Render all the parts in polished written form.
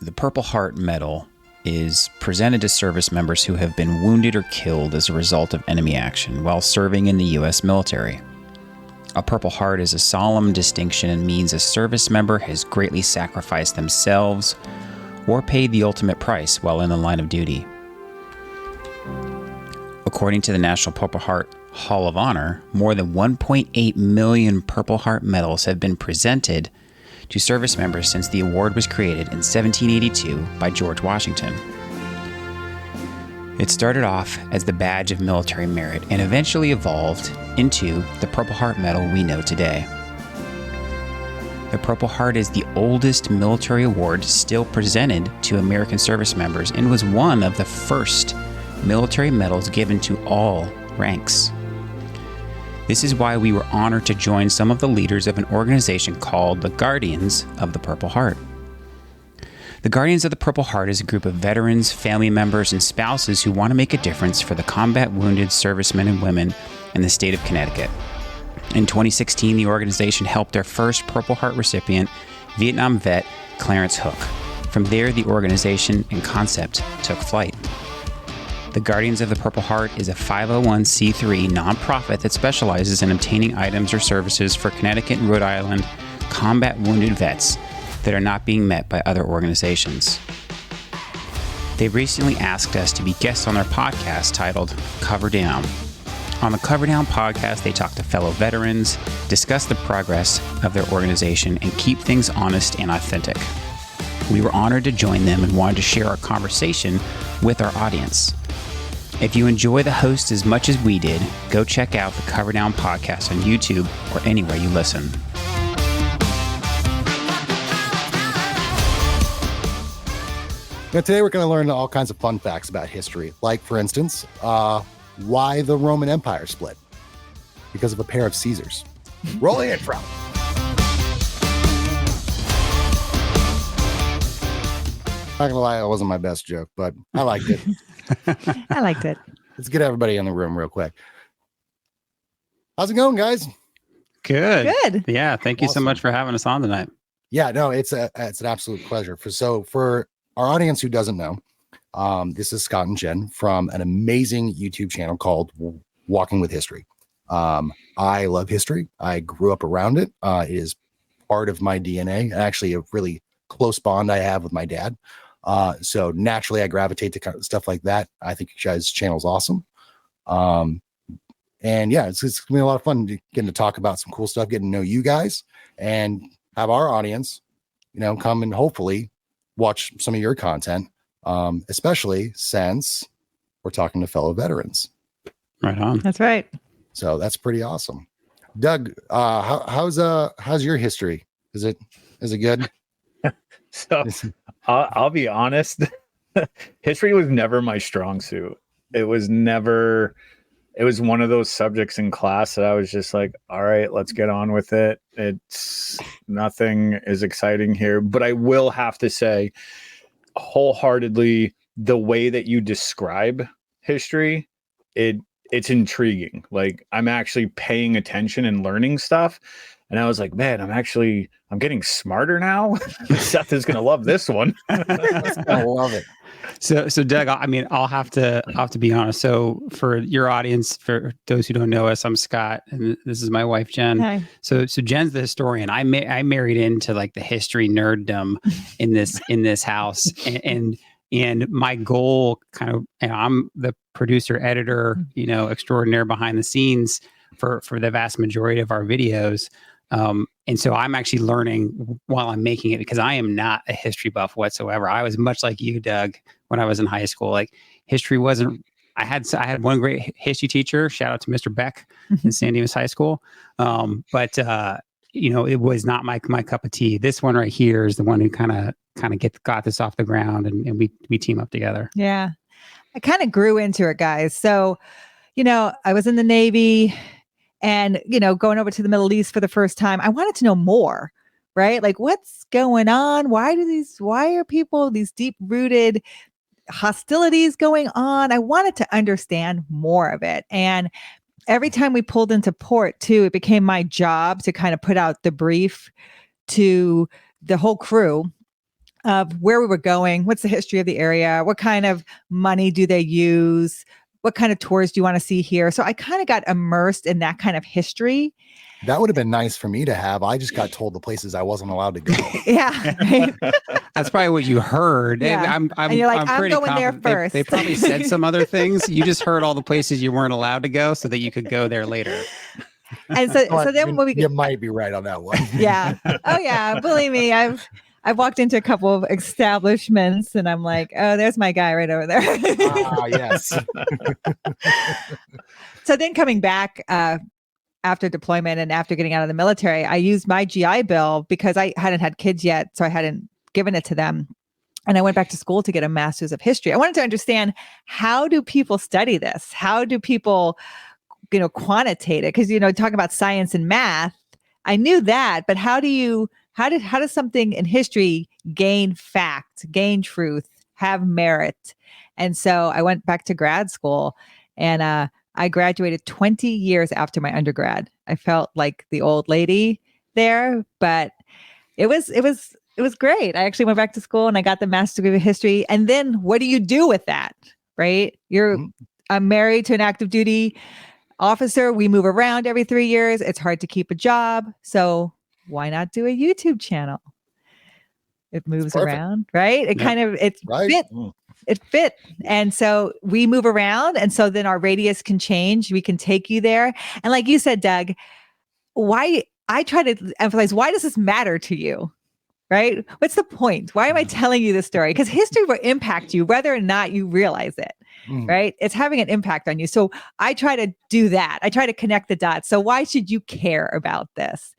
The Purple Heart Medal is presented to service members who have been wounded or killed as a result of enemy action while serving in the U.S. military. A Purple Heart is a solemn distinction and means a service member has greatly sacrificed themselves or paid the ultimate price while in the line of duty. According to the National Purple Heart Hall of Honor, more than 1.8 million Purple Heart medals have been presented to service members since the award was created in 1782 by George Washington. It started off as the badge of military merit and eventually evolved into the Purple Heart Medal we know today. The Purple Heart is the oldest military award still presented to American service members and was one of the first military medals given to all ranks. This is why we were honored to join some of the leaders of an organization called the Guardians of the Purple Heart. The Guardians of the Purple Heart is a group of veterans, family members, and spouses who want to make a difference for the combat wounded servicemen and women in the state of Connecticut. In 2016, the organization helped their first Purple Heart recipient, Vietnam vet Clarence Hook. From there, the organization and concept took flight. The Guardians of the Purple Heart is a 501c3 nonprofit that specializes in obtaining items or services for Connecticut and Rhode Island combat wounded vets that are not being met by other organizations. They recently asked us to be guests on their podcast titled Cover Down. On the Cover Down podcast, they talk to fellow veterans, discuss the progress of their organization, and keep things honest and authentic. We were honored to join them and wanted to share our conversation with our audience. If you enjoy the host as much as we did, go check out the Cover Down podcast on YouTube or anywhere you listen. Now, today we're going to learn all kinds of fun facts about history, like, for instance, why the Roman Empire split. Because of a pair of Caesars. Rolling it from. Not gonna lie, that wasn't my best joke, but I liked it. I liked it. Let's get everybody in the room real quick. How's it going, guys? Good. Good. Yeah, thank you so much for having us on tonight. Yeah, no, it's an absolute pleasure. For our audience who doesn't know, this is Scott and Jenn from an amazing YouTube channel called Walking with History. I love history. I grew up around it. It is part of my DNA, actually a really close bond I have with my dad. So naturally I gravitate to kind of stuff like that. I think you guys' channel's awesome. And yeah, it's gonna be a lot of fun getting to talk about some cool stuff, getting to know you guys and have our audience, come and hopefully watch some of your content. Especially since we're talking to fellow veterans. Right on. That's right. So that's pretty awesome. Doug, how's your history? Is it good? So I'll be honest. History was never my strong suit. It was one of those subjects in class that I was just like, all right, let's get on with it. It's nothing is exciting here, but I will have to say wholeheartedly, the way that you describe history, it's intriguing. Like, I'm actually paying attention and learning stuff. And I was like, man, I'm getting smarter now. Seth is going to love this one. I love it. So Doug, I'll have to be honest. So for your audience, for those who don't know us, I'm Scott, and this is my wife, Jenn. Hi. So Jenn's the historian. I married into like the history nerddom in this house, and my goal and I'm the producer, editor, extraordinaire behind the scenes for the vast majority of our videos. And so I'm actually learning while I'm making it, because I am not a history buff whatsoever. I was much like you, Doug, when I was in high school. Like, history wasn't, I had one great history teacher, shout out to Mr. Beck in San Dimas High School. But it was not my cup of tea. This one right here is the one who kind of got this off the ground, and we team up together. Yeah. I kind of grew into it, guys. So, I was in the Navy. And, going over to the Middle East for the first time, I wanted to know more, right? Like, what's going on? Why are people, these deep rooted hostilities going on? I wanted to understand more of it. And every time we pulled into port too, it became my job to kind of put out the brief to the whole crew of where we were going. What's the history of the area? What kind of money do they use? What kind of tours do you want to see here? So I kind of got immersed in that kind of history. That would have been nice for me to have. I just got told the places I wasn't allowed to go. Yeah. Right? That's probably what you heard. Yeah. And you're like, I'm pretty going there confident first. They probably said some other things. You just heard all the places you weren't allowed to go so that you could go there later. And so then when you might be right on that one. Yeah. Oh yeah. Believe me, I've walked into a couple of establishments and I'm like, oh, there's my guy right over there. Yes. So then coming back after deployment and after getting out of the military, I used my GI Bill because I hadn't had kids yet. So I hadn't given it to them. And I went back to school to get a master's of history. I wanted to understand, how do people study this? How do people, quantitate it? Because, talking about science and math, I knew that, but how does something in history gain fact, gain truth, have merit? And so I went back to grad school, and I graduated 20 years after my undergrad. I felt like the old lady there, but it was great. I actually went back to school and I got the master's degree of history. And then what do you do with that? Right? I'm married to an active duty officer. We move around every 3 years. It's hard to keep a job. So why not do a YouTube channel? It moves around, right? It fit. And so we move around. And so then our radius can change. We can take you there. And like you said, Doug, I try to emphasize, why does this matter to you? Right? What's the point? Why am I telling you this story? Because history will impact you whether or not you realize it. Right? It's having an impact on you. So I try to do that. I try to connect the dots. So why should you care about this?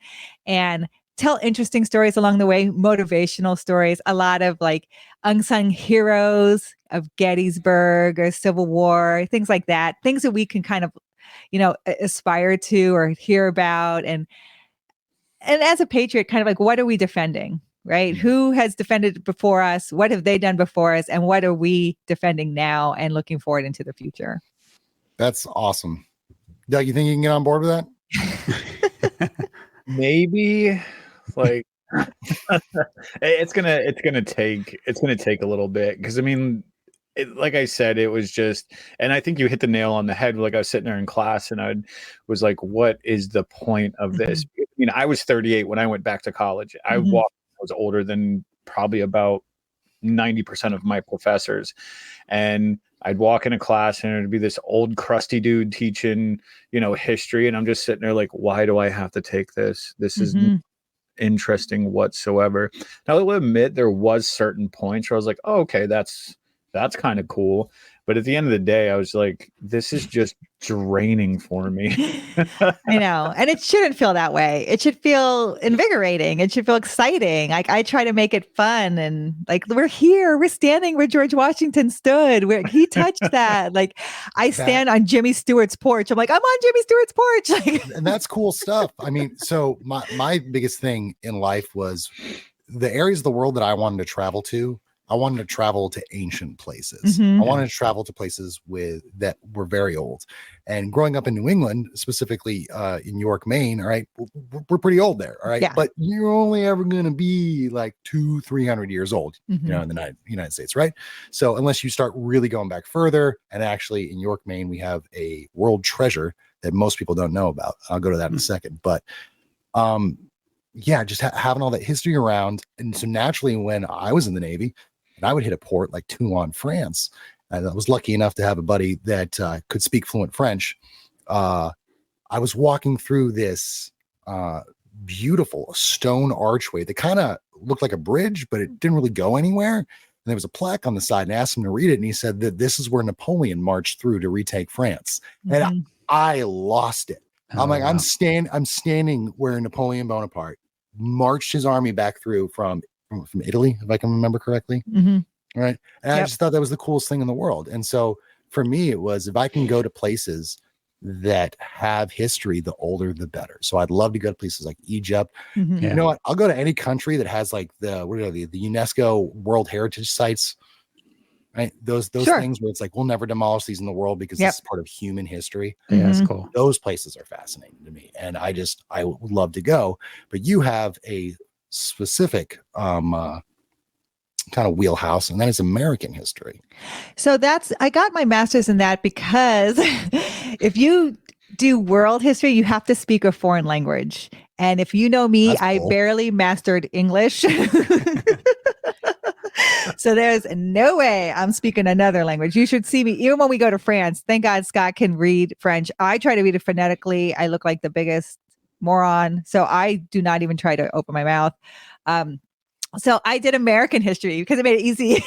And tell interesting stories along the way, motivational stories, a lot of like unsung heroes of Gettysburg or Civil War, things like that, things that we can kind of, aspire to or hear about. And as a patriot, kind of like, what are we defending, right? Who has defended before us? What have they done before us? And what are we defending now and looking forward into the future? That's awesome. Doug, you think you can get on board with that? Maybe. Like it's gonna take a little bit, because I mean, like I said, it was just, and I think you hit the nail on the head. Like I was sitting there in class and I was like, what is the point of this? I mean, I was 38 when I went back to college. I was older than probably about 90% of my professors, and I'd walk into class and it'd be this old crusty dude teaching, history, and I'm just sitting there like, why do I have to take this? This is interesting whatsoever. Now I will admit there was certain points where I was like, oh, okay, that's kind of cool. But at the end of the day, I was like, this is just draining for me. I know. And it shouldn't feel that way. It should feel invigorating. It should feel exciting. Like I try to make it fun, and like, we're here, we're standing where George Washington stood, where he touched that. Like I stand on Jimmy Stewart's porch. I'm like, I'm on Jimmy Stewart's porch. And that's cool stuff. I mean, so my biggest thing in life was the areas of the world that I wanted to travel to. I wanted to travel to ancient places. I wanted to travel to places that were very old. And growing up in New England, specifically in York, Maine, all right, we're pretty old there, all right? Yeah. But you're only ever going to be like 200-300 years old, in the United States, right? So unless you start really going back further, and actually in York, Maine, we have a world treasure that most people don't know about. I'll go to that in a second. But just having all that history around. And so naturally, when I was in the Navy, and I would hit a port like Toulon, France, and I was lucky enough to have a buddy that could speak fluent French. I was walking through this beautiful stone archway that kind of looked like a bridge, but it didn't really go anywhere. And there was a plaque on the side, and I asked him to read it. And he said that this is where Napoleon marched through to retake France. And I lost it. I'm like, wow. I'm standing where Napoleon Bonaparte marched his army back through from Italy, if I can remember correctly. Right. And I just thought that was the coolest thing in the world. And so for me, it was, if I can go to places that have history, the older, the better. So I'd love to go to places like Egypt. You know what? I'll go to any country that has like the UNESCO World Heritage Sites. Right. Those things where it's like, we'll never demolish these in the world because this is part of human history. Yeah, that's cool. Those places are fascinating to me. And I would love to go. But you have a specific kind of wheelhouse, and then it's American history. So I got my master's in that because if you do world history, you have to speak a foreign language. And if you know me, That's I cool. barely mastered English. So there's no way I'm speaking another language. You should see me. Even when we go to France, thank God Scott can read French. I try to read it phonetically. I look like the biggest moron. So I do not even try to open my mouth. So I did American history because it made it easy.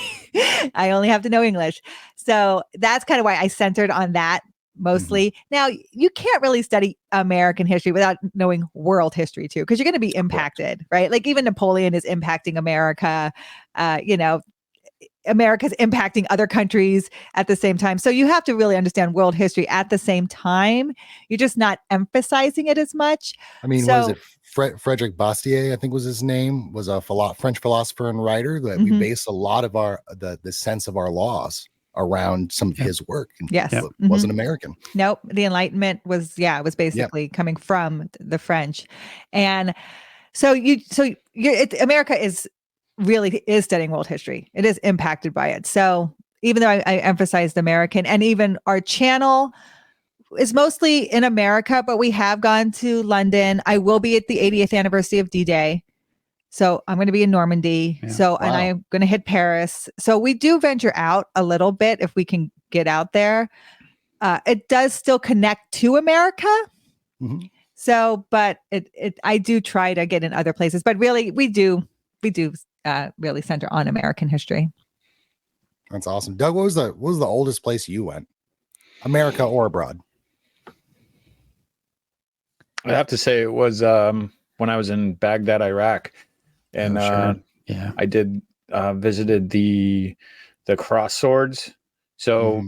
I only have to know English. So that's kind of why I centered on that mostly. Now, you can't really study American history without knowing world history too, because you're going to be impacted, right? Like even Napoleon is impacting America. America's impacting other countries at the same time. So you have to really understand world history at the same time. You're just not emphasizing it as much. I mean, what is it? Frederick Bastiat, I think was his name, was a French philosopher and writer that we base a lot of the sense of our laws around some of his work. And yes. Wasn't American. Nope. The Enlightenment was basically coming from the French. And so America is studying world history. It is impacted by it. So even though I emphasized American, and even our channel is mostly in America, but we have gone to London. I will be at the 80th anniversary of D-Day. So I'm going to be in Normandy. Yeah. And I'm going to hit Paris. So we do venture out a little bit if we can get out there. It does still connect to America. Mm-hmm. So, but I do try to get in other places, but really we do really center on American history. That's awesome. Doug, what was the oldest place you went? America or abroad? I have to say it was when I was in Baghdad, Iraq, and I did visited the cross swords. So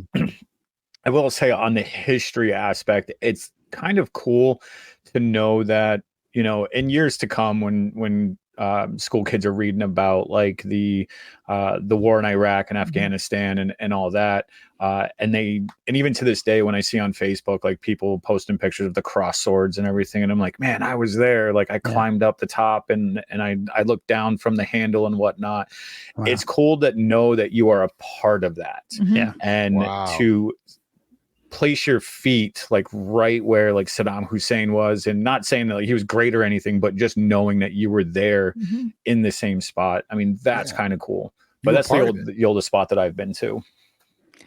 I will say on the history aspect, it's kind of cool to know that, you know, in years to come when school kids are reading about like the war in Iraq and Afghanistan and all that. And even to this day, when I see on Facebook, like people posting pictures of the cross swords and everything, and I'm like, man, I was there. Like I climbed up the top and I looked down from the handle and whatnot. Wow. It's cool to know that you are a part of that. Yeah. And to place your feet like right where like Saddam Hussein was, and not saying that like, he was great or anything, but just knowing that you were there in the same spot. I mean, that's kind of cool. But that's the oldest spot that I've been to.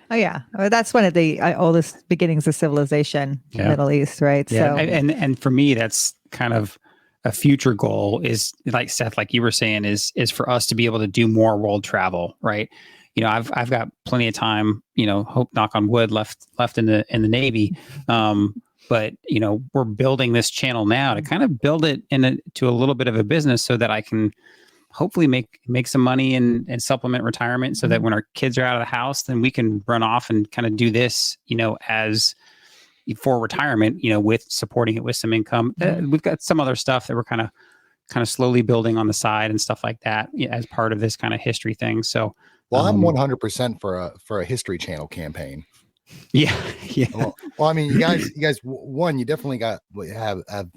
Oh yeah, well, that's one of the oldest beginnings of civilization, Middle East, right? Yeah. So, and for me, that's kind of a future goal. Is like Seth, like you were saying, is for us to be able to do more world travel, right? You know, I've got plenty of time. You know, hope knock on wood left in the Navy. But you know, we're building this channel now to kind of build it to a little bit of a business so that I can hopefully make some money and supplement retirement so that when our kids are out of the house, then we can run off and kind of do this, you know, as for retirement, you know, with supporting it with some income. We've got some other stuff that we're kind of slowly building on the side and stuff like that as part of this kind of history thing. So, well, I'm 100% for a history channel campaign. Yeah. Well, I mean, you guys, one, you definitely have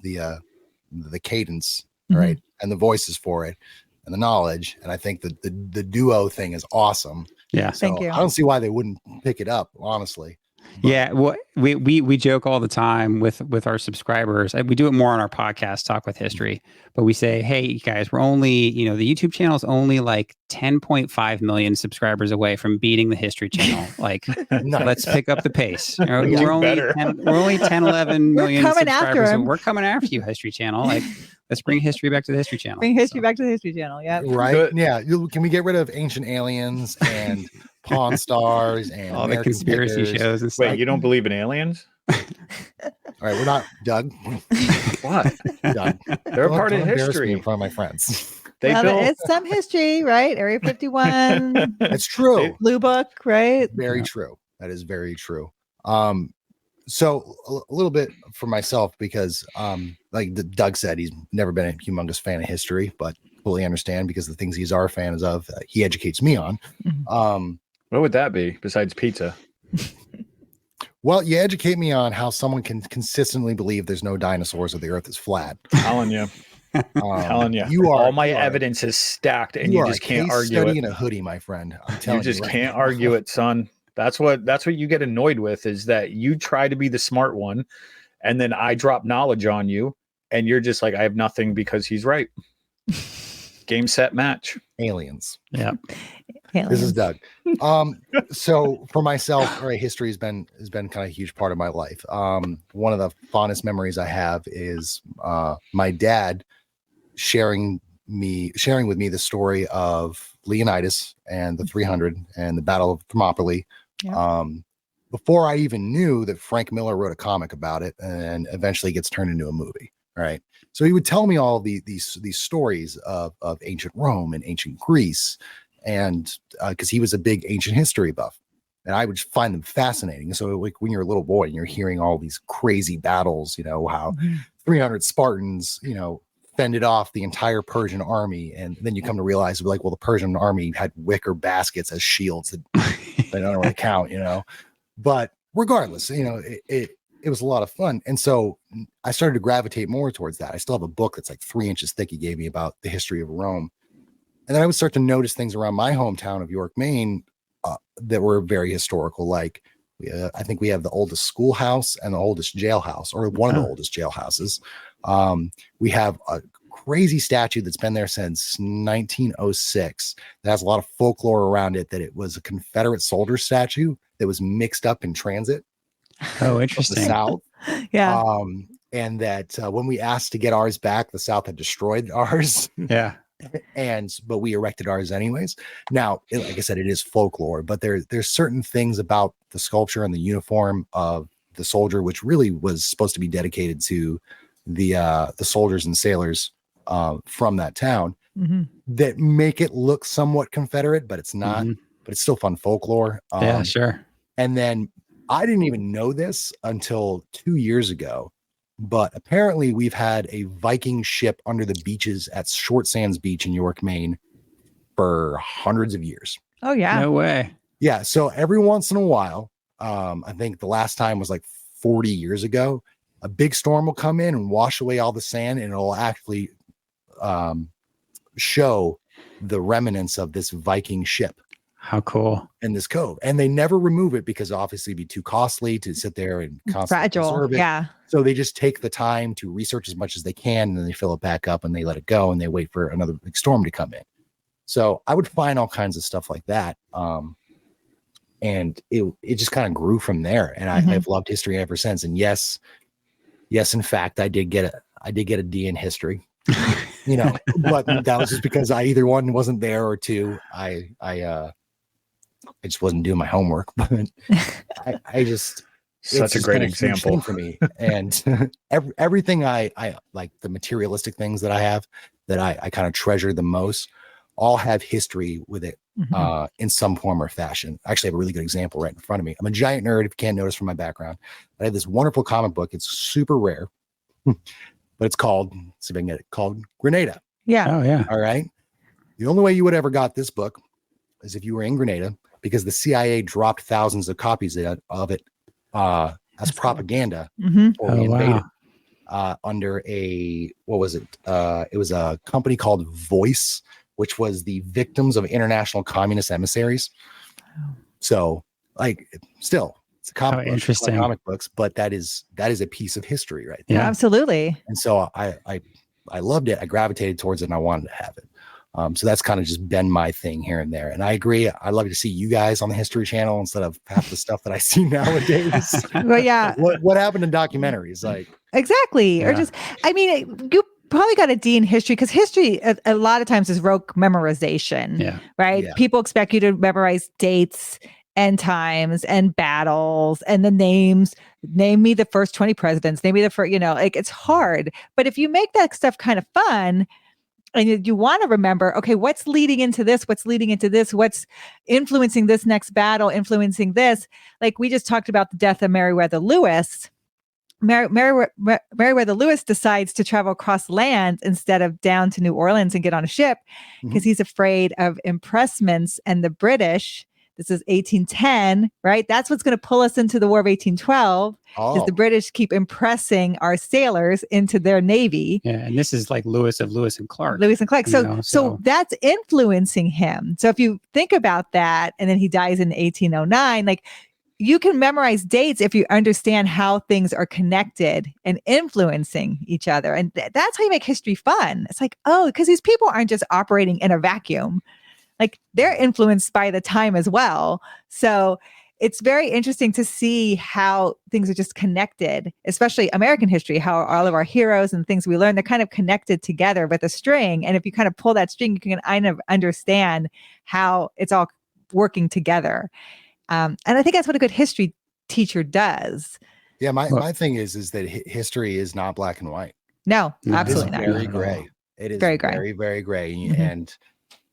the cadence, right, and the voices for it, and the knowledge, and I think that the duo thing is awesome. Yeah, so thank you. I don't see why they wouldn't pick it up, honestly. But, yeah, well, we joke all the time with our subscribers. We do it more on our podcast, Talk with History, but we say, hey guys, we're only, you know, the YouTube channel is only like 10.5 million subscribers away from beating the History channel. Like, let's pick up the pace. You know, we're only 10, 11 million subscribers. So we're coming after you, History Channel. Like, let's bring history back to the History Channel. Bring history back to the History Channel. Yeah. Right. Good. Yeah. Can we get rid of Ancient Aliens and Pawn Stars and all American the conspiracy Stickers? shows and stuff? Wait, you don't believe in aliens? All right, we're not Doug. What? Doug. They're a part of history in front of my friends. It's some history, right? Area 51. It's true. Blue Book, right? Very true. That is very true. So a little bit for myself, because like Doug said, he's never been a humongous fan of history, but fully understand because the things he's our fans of, he educates me on. What would that be besides pizza? Well, you educate me on how someone can consistently believe there's no dinosaurs or the earth is flat. Telling you. Telling you, all my evidence is stacked, and you just can't argue it. In a hoodie, my friend. I'm telling you, can't argue it, son. That's what you get annoyed with, is that you try to be the smart one, and then I drop knowledge on you, and you're just like, I have nothing because he's right. Game, set, match. Aliens. Yeah. This is Doug. So for myself, all right, history has been kind of a huge part of my life. One of the fondest memories I have is my dad sharing with me the story of Leonidas and the 300 and the Battle of Thermopylae. Yeah. Before I even knew that Frank Miller wrote a comic about it and eventually gets turned into a movie. Right. So he would tell me all these stories of ancient Rome and ancient Greece, and because he was a big ancient history buff, and I would find them fascinating. So like when you're a little boy and you're hearing all these crazy battles, how 300 Spartans, fended off the entire Persian army, and then you come to realize, like, well, the Persian army had wicker baskets as shields that they don't really count, But regardless, it was a lot of fun. And so I started to gravitate more towards that. I still have a book that's like 3 inches thick he gave me about the history of Rome. And then I would start to notice things around my hometown of York, Maine, that were very historical. Like I think we have the oldest schoolhouse and the oldest jailhouse, or one of the oldest jailhouses. We have a crazy statue that's been there since 1906 that has a lot of folklore around it, that it was a Confederate soldier statue that was mixed up in transit. Oh, interesting. The South. Yeah. And that when we asked to get ours back, the South had destroyed ours. Yeah. But we erected ours anyways. Now, like I said, it is folklore, but there's certain things about the sculpture and the uniform of the soldier, which really was supposed to be dedicated to the soldiers and sailors from that town, that make it look somewhat Confederate, but it's not. But it's still fun folklore. Yeah, sure. And then I didn't even know this until 2 years ago, but apparently we've had a Viking ship under the beaches at Short Sands Beach in York, Maine for hundreds of years. Oh, yeah. No way. Yeah. So every once in a while, I think the last time was like 40 years ago, a big storm will come in and wash away all the sand, and it'll actually show the remnants of this Viking ship. How cool. In this cove. And they never remove it because obviously it'd be too costly to sit there and constantly preserve it. Yeah. So they just take the time to research as much as they can, and then they fill it back up and they let it go, and they wait for another big storm to come in. So I would find all kinds of stuff like that. And it just kind of grew from there. And I've loved history ever since. And yes, in fact, I did get a D in history. But that was just because I either one wasn't there, or two, I just wasn't doing my homework. But I just, such a great example for me. And everything I like, the materialistic things that I have that I kind of treasure the most, all have history with it in some form or fashion. I actually have a really good example right in front of me. I'm a giant nerd, if you can't notice from my background. I have this wonderful comic book. It's super rare, but it's called, see if I can get it, called Grenada. Yeah. Oh, yeah. All right. The only way you would ever got this book is if you were in Grenada, because the CIA dropped thousands of copies of it as propaganda before we invaded. Under what was it? It was a company called Voice, which was the victims of international communist emissaries. So, like, still, it's a comic book, interesting. Like comic books, but that is a piece of history right there. Yeah, absolutely. And so I loved it. I gravitated towards it, and I wanted to have it. So that's kind of just been my thing here and there. And I agree. I'd love to see you guys on the History Channel instead of half the stuff that I see nowadays. Well, yeah. What happened in documentaries? Like, exactly. Yeah. Or just, I mean, you probably got a D in history, because history a lot of times is rote memorization. Yeah. Right. Yeah. People expect you to memorize dates and times and battles and the names. Name me the first 20 presidents. Name me the first, like, it's hard. But if you make that stuff kind of fun, and you want to remember, okay, what's leading into this? What's leading into this? What's influencing this next battle, influencing this? Like, we just talked about the death of Meriwether Lewis. Meriwether Lewis decides to travel across land instead of down to New Orleans and get on a ship, because he's afraid of impressments and the British, This is 1810, right? That's what's going to pull us into the War of 1812. Is the British keep impressing our sailors into their navy. Yeah, and this is like Lewis and Clark. So that's influencing him. So if you think about that, and then he dies in 1809, like you can memorize dates if you understand how things are connected and influencing each other. And that's how you make history fun. It's like, oh, because these people aren't just operating in a vacuum. Like they're influenced by the time as well. So it's very interesting to see how things are just connected, especially American history, how all of our heroes and things we learn, they're kind of connected together with a string. And if you kind of pull that string, you can kind of understand how it's all working together. And I think that's what a good history teacher does. Yeah, my thing is that history is not black and white. No, absolutely not. Very gray. It is very gray. Very, very gray. Mm-hmm. And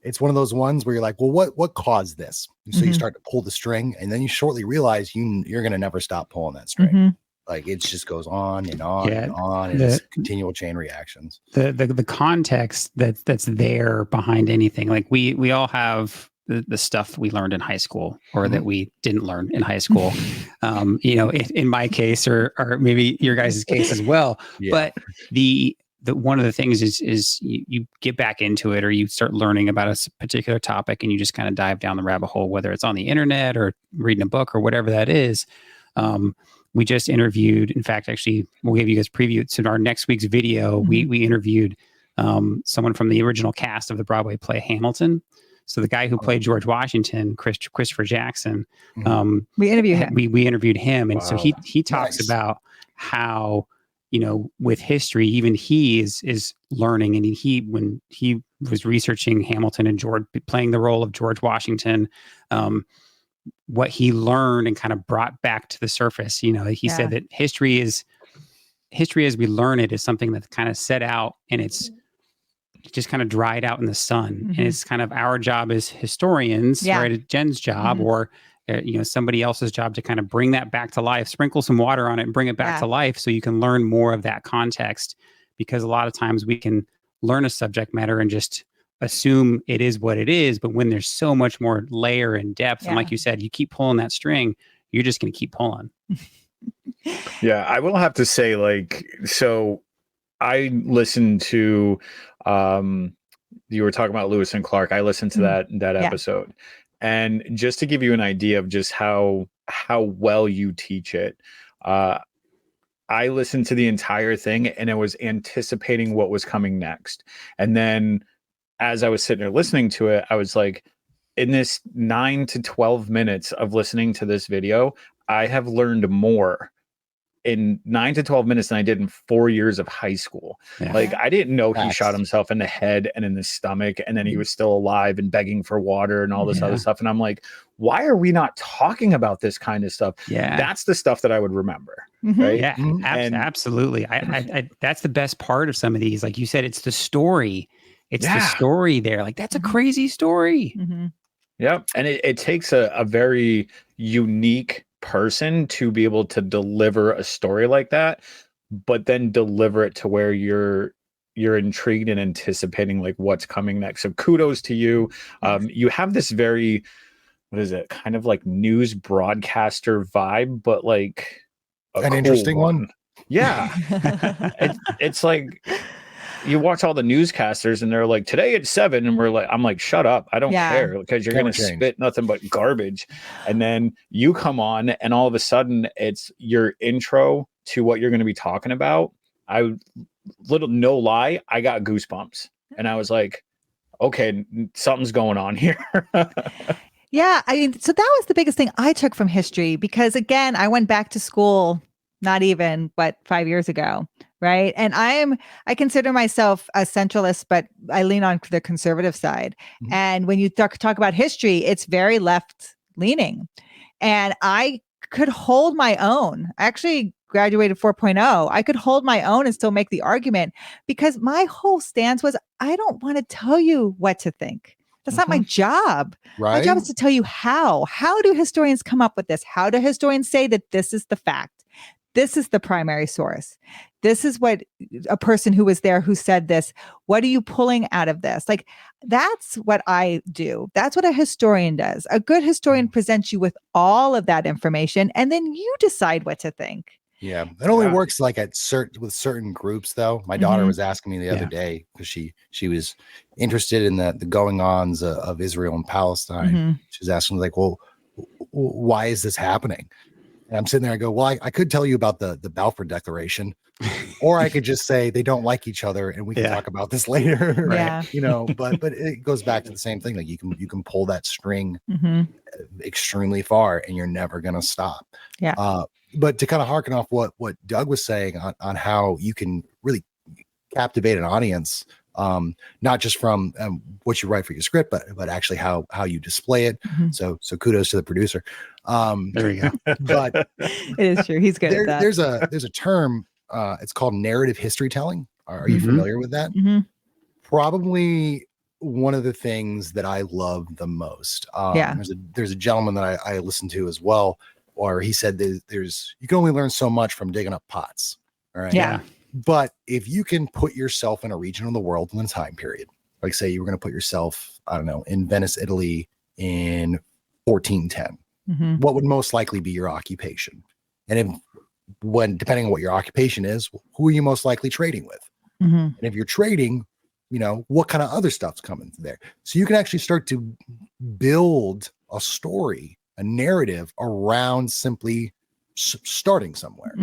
it's one of those ones where you're like, well, what caused this? So you start to pull the string, and then you shortly realize you're going to never stop pulling that string. Like it just goes on and on and on, and it's continual chain reactions. The context that's there behind anything, like we all have the stuff we learned in high school or that we didn't learn in high school. In my case or maybe your guys' case as well. Yeah. But the one of the things is you get back into it, or you start learning about a particular topic, and you just kind of dive down the rabbit hole, whether it's on the internet or reading a book or whatever that is. We just interviewed, in fact, actually, we'll give you guys a preview. So in our next week's video, we interviewed someone from the original cast of the Broadway play Hamilton. So the guy who played George Washington, Christopher Jackson, we interviewed him. We interviewed him, and so he talks about how, with history, even he is learning, and when he was researching Hamilton and George playing the role of George Washington, what he learned and kind of brought back to the surface. He said that history as we learn it is something that's kind of set out, and it's just kind of dried out in the sun. And it's kind of our job as historians, right? Jen's job or somebody else's job to kind of bring that back to life, sprinkle some water on it and bring it back to life, so you can learn more of that context. Because a lot of times we can learn a subject matter and just assume it is what it is, but when there's so much more layer and depth, and like you said, you keep pulling that string, you're just going to keep pulling. Yeah, I will have to say, so I listened to you were talking about Lewis and Clark. I listened to that episode. And just to give you an idea of just how well you teach it, I listened to the entire thing, and I was anticipating what was coming next. And then as I was sitting there listening to it, I was like, in this 9 to 12 minutes of listening to this video, I have learned more in 9 to 12 minutes than I did in 4 years of high school. Yeah. Like, I didn't know he shot himself in the head and in the stomach, and then he was still alive and begging for water and all this other stuff. And I'm like, why are we not talking about this kind of stuff? Yeah. That's the stuff that I would remember. Right. Yeah, absolutely. I that's the best part of some of these. Like you said, it's the story. It's the story there. Like, that's a crazy story. Yep. And it takes a very unique person to be able to deliver a story like that, but then deliver it to where you're intrigued and anticipating like what's coming next. So kudos to you. You have this very, what is it, kind of like news broadcaster vibe, but like an cool interesting one. Yeah. It's like you watch all the newscasters and they're like, today at 7, and I'm like, shut up, I don't care, because you're going to spit nothing but garbage. And then you come on and all of a sudden it's your intro to what you're going to be talking about. No lie, I got goosebumps, and I was like, okay, something's going on here. Yeah, I mean, so that was the biggest thing I took from history, because again, I went back to school not even, but 5 years ago. Right. And I consider myself a centralist, but I lean on the conservative side. And when you talk about history, it's very left leaning. And I could hold my own. I actually graduated 4.0. I could hold my own and still make the argument, because my whole stance was, I don't want to tell you what to think. That's not my job. Right. My job is to tell you how. How do historians come up with this? How do historians say that this is the fact? this is the primary source. This is what a person who was there who said this. What are you pulling out of this? Like, that's what I do. That's what a historian does. A good historian presents you with all of that information, and then you decide what to think. Yeah, it only works like at certain groups, though. My daughter was asking me the other day because she was interested in the going-ons of Israel and Palestine. She was asking, like, well, why is this happening? And I'm sitting there, I go, well, I could tell you about the Balfour Declaration, or I could just say they don't like each other and we can talk about this later. Yeah. You know, but it goes back to the same thing. Like, you can pull that string extremely far and you're never going to stop. Yeah. But to kind of harken off what Doug was saying on how you can really captivate an audience, not just from what you write for your script, but actually how you display it. So kudos to the producer. There you go. But it is true. He's good at that. There's a term. It's called narrative history telling. Are you familiar with that? Probably one of the things that I love the most. There's a gentleman that I listen to as well, or he said there's you can only learn so much from digging up pots. All right. Yeah. But if you can put yourself in a region of the world in a time period, like say you were going to put yourself, I don't know, in Venice, Italy in 1410, what would most likely be your occupation? And depending on what your occupation is, who are you most likely trading with? And if you're trading, you know, what kind of other stuff's coming there? So you can actually start to build a story, a narrative around simply starting somewhere.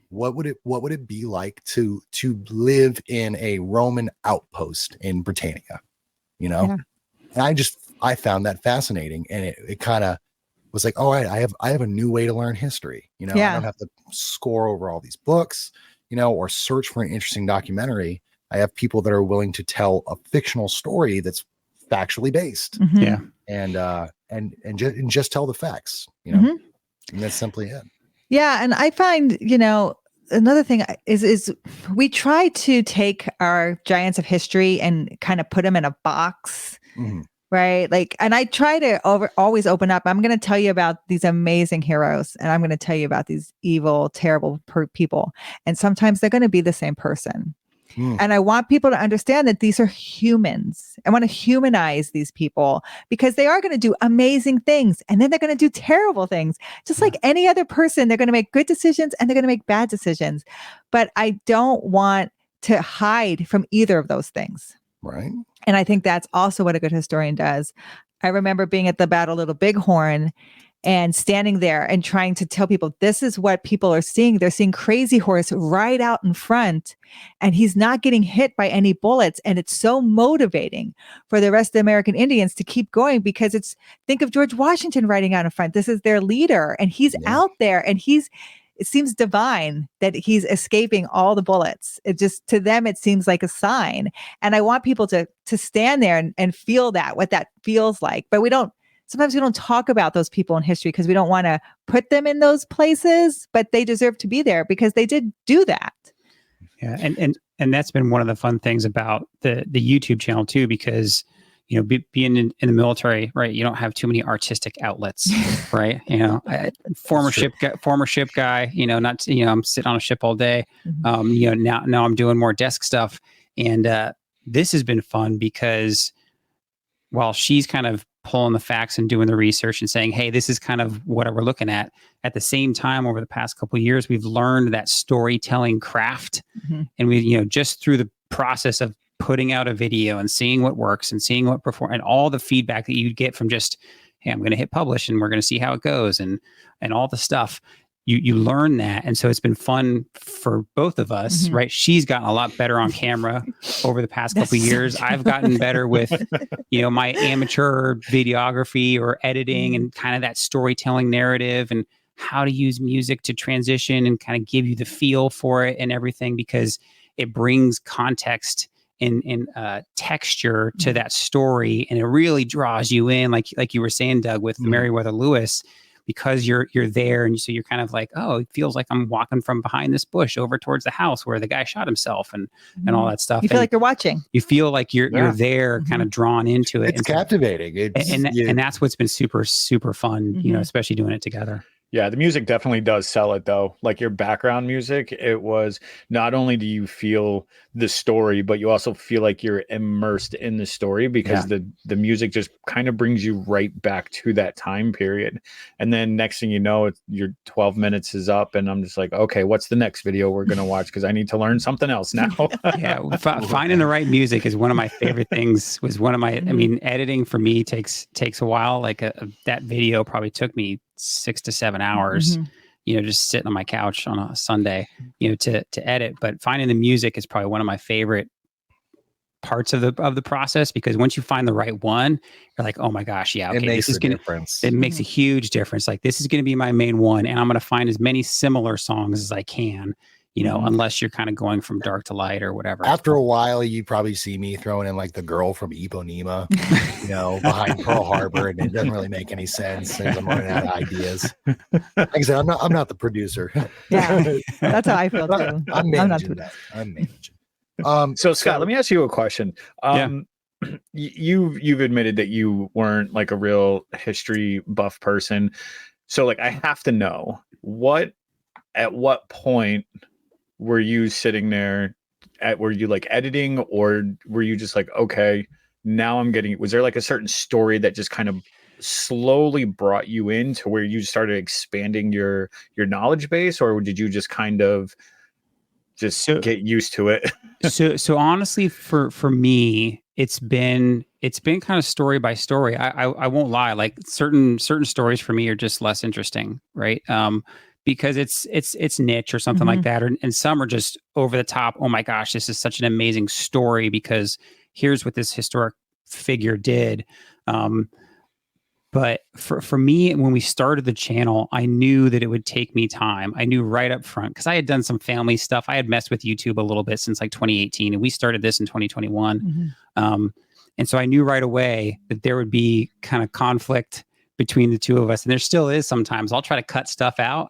What would it be like to live in a Roman outpost in Britannia? You know, and I found that fascinating, and it kind of was like, all right, I have a new way to learn history. You know, I don't have to score over all these books, you know, or search for an interesting documentary. I have people that are willing to tell a fictional story that's factually based. And just tell the facts, you know, and that's simply it. Yeah. And I find, you know, another thing is we try to take our giants of history and kind of put them in a box, right? Like, and I try to always open up. I'm going to tell you about these amazing heroes, and I'm going to tell you about these evil, terrible people. And sometimes they're going to be the same person. And I want people to understand that these are humans. I want to humanize these people because they are going to do amazing things, and then they're going to do terrible things. Just like any other person, they're going to make good decisions and they're going to make bad decisions. But I don't want to hide from either of those things. Right. And I think that's also what a good historian does. I remember being at the Battle of Little Bighorn and standing there and trying to tell people, this is what people are seeing. They're seeing Crazy Horse right out in front, and he's not getting hit by any bullets. And it's so motivating for the rest of the American Indians to keep going, because think of George Washington riding out in front. This is their leader, and he's out there, and it seems divine that he's escaping all the bullets. It just, to them, it seems like a sign. And I want people to stand there and feel what that feels like. But sometimes we don't talk about those people in history because we don't want to put them in those places, but they deserve to be there because they did do that. Yeah. And that's been one of the fun things about the YouTube channel too, because, you know, being in the military, right, you don't have too many artistic outlets, right? You know, former ship guy, you know, not, you know, I'm sitting on a ship all day. You know, now I'm doing more desk stuff. And this has been fun because while she's kind of pulling the facts and doing the research and saying, hey, this is kind of what we're looking at the same time, over the past couple of years, we've learned that storytelling craft. And we, you know, just through the process of putting out a video and seeing what works and seeing what perform, and all the feedback that you get from just, hey, I'm going to hit publish and we're going to see how it goes, and all the stuff. You learn that. And so it's been fun for both of us, right? She's gotten a lot better on camera over the past couple of years. I've gotten better with, you know, my amateur videography or editing and kind of that storytelling narrative and how to use music to transition and kind of give you the feel for it and everything, because it brings context and texture to that story. And it really draws you in, like you were saying, Doug, with Meriwether Lewis, because you're there, and so you're kind of like, oh, it feels like I'm walking from behind this bush over towards the house where the guy shot himself and all that stuff. You feel like you're watching. You feel like you're there, kind of drawn into it. It's captivating. And that's what's been super, super fun, you know, especially doing it together. Yeah, the music definitely does sell it though. Like your background music, it was not only do you feel the story, but you also feel like you're immersed in the story because the music just kind of brings you right back to that time period. And then next thing you know, your 12 minutes is up and I'm just like, okay, what's the next video we're going to watch? Because I need to learn something else now. Yeah, finding the right music is one of my favorite things. Was one of my, I mean, editing for me takes a while. Like that video probably took me 6 to 7 hours, just sitting on my couch on a Sunday, to edit. But finding the music is probably one of my favorite parts of the process, because once you find the right one, you're like, oh my gosh, yeah, okay, this is gonna difference. It makes a huge difference. Like this is gonna be my main one, and I'm gonna find as many similar songs as I can. Unless you're kind of going from dark to light or whatever. After a while, you probably see me throwing in like the girl from Ipanema, behind Pearl Harbor, and it doesn't really make any sense as I'm running out of ideas. Like I said, I'm not the producer. Yeah, that's how I feel too. I'm managing that. I'm managing. So Scott, let me ask you a question. You've admitted that you weren't like a real history buff person. So like, I have to know at what point were you sitting there were you like editing, or were you just like, okay, now was there like a certain story that just kind of slowly brought you in to where you started expanding your knowledge base, or did you just kind of get used to it? so honestly, for me, it's been kind of story by story. I won't lie, like certain stories for me are just less interesting, right? Because it's niche or something like that, and some are just over the top. Oh my gosh, this is such an amazing story because here's what this historic figure did. But for me, when we started the channel, I knew that it would take me time. I knew right up front because I had done some family stuff. I had messed with YouTube a little bit since like 2018, and we started this in 2021. And so I knew right away that there would be kind of conflict between the two of us, and there still is sometimes. I'll try to cut stuff out.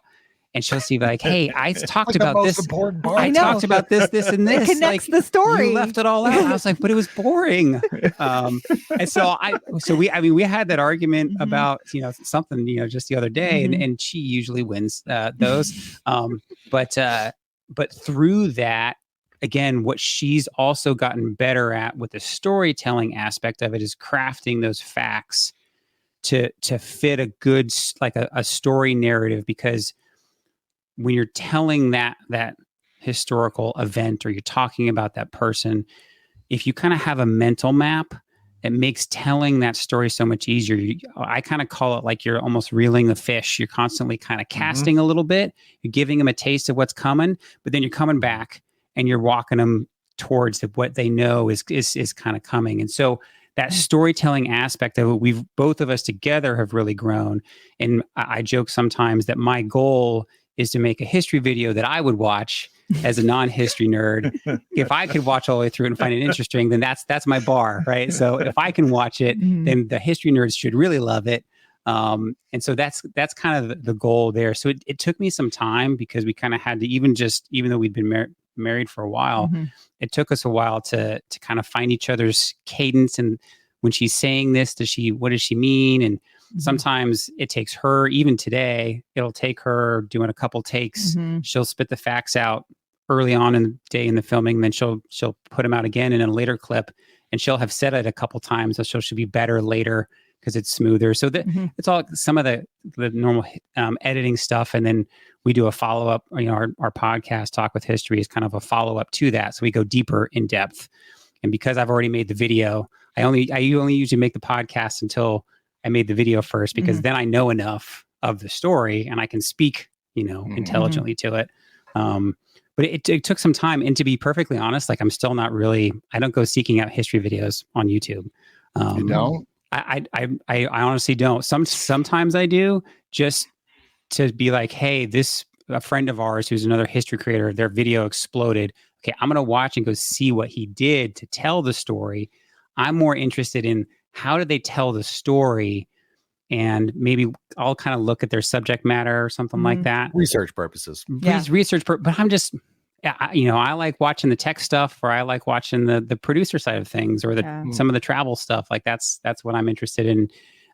And she'll see like, hey, I talked about this. I talked about this, and this. It connects the story. You left it all out. I was like, but it was boring. And so we had that argument about, something, just the other day, and she usually wins those. But through that, again, what she's also gotten better at with the storytelling aspect of it is crafting those facts to fit a good, like a story narrative, because when you're telling that historical event or you're talking about that person, if you kind of have a mental map, it makes telling that story so much easier. I kind of call it like you're almost reeling the fish. You're constantly kind of casting a little bit. You're giving them a taste of what's coming, but then you're coming back and you're walking them towards what they know is kind of coming. And so that storytelling aspect of it, both of us together have really grown. And I joke sometimes that my goal is to make a history video that I would watch as a non-history nerd. If I could watch all the way through and find it interesting, then that's my bar, right? So if I can watch it, then the history nerds should really love it. And so that's kind of the goal there. So it took me some time because we kind of had to, even though we'd been married for a while, it took us a while to kind of find each other's cadence. And when she's saying this, what does she mean? And sometimes it takes her, even today, it'll take her doing a couple takes. She'll spit the facts out early on in the day in the filming, and then she'll put them out again in a later clip, and she'll have said it a couple times, so she'll be better later because it's smoother. So it's all some of the normal editing stuff, and then we do a follow-up. Our podcast, Talk with History, is kind of a follow-up to that, so we go deeper in depth. And because I've already made the video, I only usually make the podcast until I made the video first, because then I know enough of the story and I can speak, intelligently to it. But it took some time. And to be perfectly honest, like I'm still not really, I don't go seeking out history videos on YouTube. You don't? I honestly don't. Sometimes I do, just to be like, hey, a friend of ours who's another history creator, their video exploded. Okay, I'm going to watch and go see what he did to tell the story. I'm more interested in how did they tell the story, and maybe I'll kind of look at their subject matter or something like that. Research purposes. But I'm just, I like watching the tech stuff, or I like watching the producer side of things, or some of the travel stuff. Like that's what I'm interested in.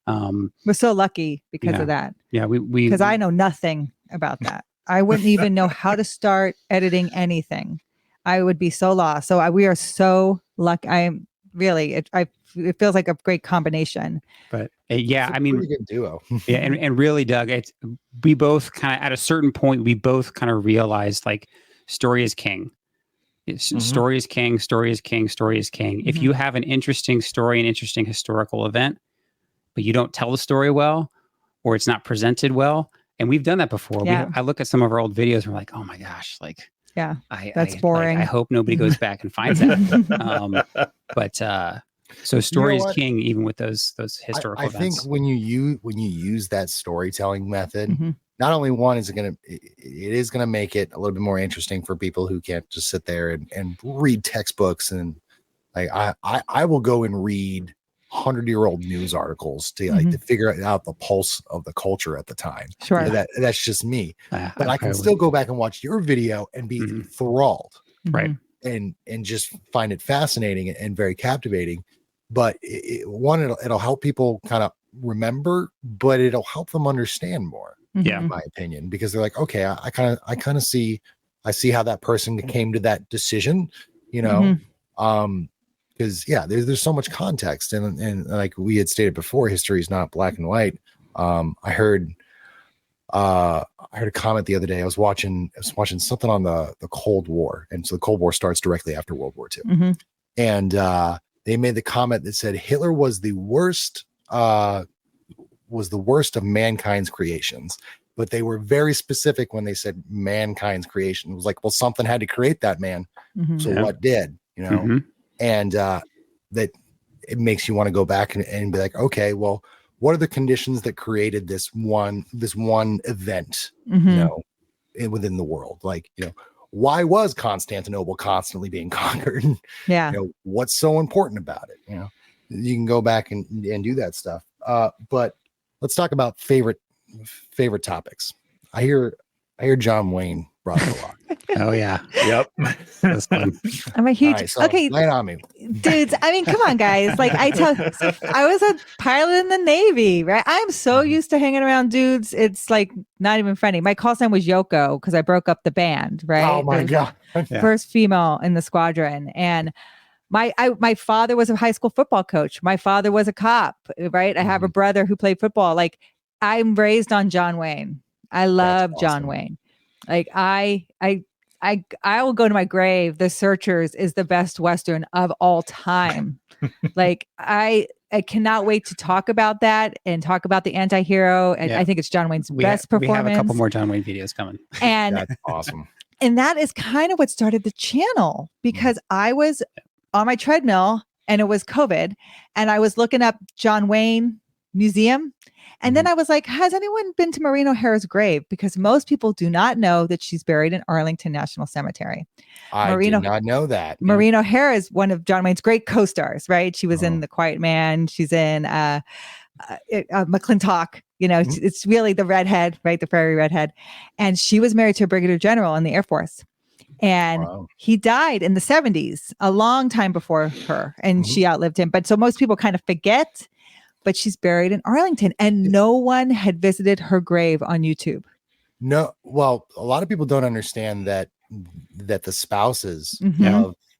We're so lucky because Yeah. of that. Yeah, we Because I know nothing about that. I wouldn't even know how to start editing anything. I would be so lost. So we are so lucky. I'm really, it feels like a great combination. But yeah, It's a I mean, pretty good duo. yeah, and really, Doug, we both kind of at a certain point we both kind of realized like story is king. Story is king. Story is king. Story is king. If you have an interesting story, an interesting historical event, but you don't tell the story well, or it's not presented well, and we've done that before. Yeah. I look at some of our old videos and we're like, oh my gosh, like, yeah, that's boring. I hope nobody goes back and finds that. But so story is king, even with those historical events. I think when you use that storytelling method, not only one is it is gonna make it a little bit more interesting for people who can't just sit there and read textbooks, and like I will go and read 100-year-old news articles to figure out the pulse of the culture at the time. Sure. That's just me. But I can probably still go back and watch your video and be enthralled. Right. And just find it fascinating and very captivating. But it'll help people kind of remember, but it'll help them understand more. Yeah. In my opinion, because they're like, okay, I kind of see how that person came to that decision, because there's so much context, and like we had stated before, history is not black and white. I heard a comment the other day. I was watching something on the Cold War, and so the Cold War starts directly after World War II, and they made the comment that said Hitler was the worst of mankind's creations, but they were very specific when they said mankind's creation. It was like, well, something had to create that man, so what did, and that it makes you want to go back and be like, okay, well, what are the conditions that created this one event, within the world? Like, why was Constantinople constantly being conquered? Yeah. What's so important about it? You can go back and do that stuff. But let's talk about favorite topics. I hear John Wayne brought up a lot. Oh yeah. Yep. That's fun. I'm a huge Right, so okay. lay it on me. Dudes, I mean, come on, guys. Like I was a pilot in the Navy, right? I'm so used to hanging around dudes. It's like not even funny. My call sign was Yoko because I broke up the band, right? Oh my God. First female in the squadron. And my father was a high school football coach. My father was a cop, right? I have a brother who played football. Like I'm raised on John Wayne. I love John Wayne. Like I will go to my grave. The Searchers is the best Western of all time. Like I cannot wait to talk about that and talk about the anti-hero. And I think it's John Wayne's best performance. We have a couple more John Wayne videos coming. And that's awesome. And that is kind of what started the channel, because I was on my treadmill and it was COVID, and I was looking up John Wayne Museum. And then I was like, has anyone been to Maureen O'Hara's grave? Because most people do not know that she's buried in Arlington National Cemetery. I did not know that. Maureen O'Hara is one of John Wayne's great co-stars, right? She was in The Quiet Man. She's in McClintock. It's really the redhead, right? The prairie redhead. And she was married to a brigadier general in the Air Force. And he died in the 70s, a long time before her. And she outlived him. But so most people kind of forget. But she's buried in Arlington, and no one had visited her grave on YouTube. No, well, a lot of people don't understand that the spouses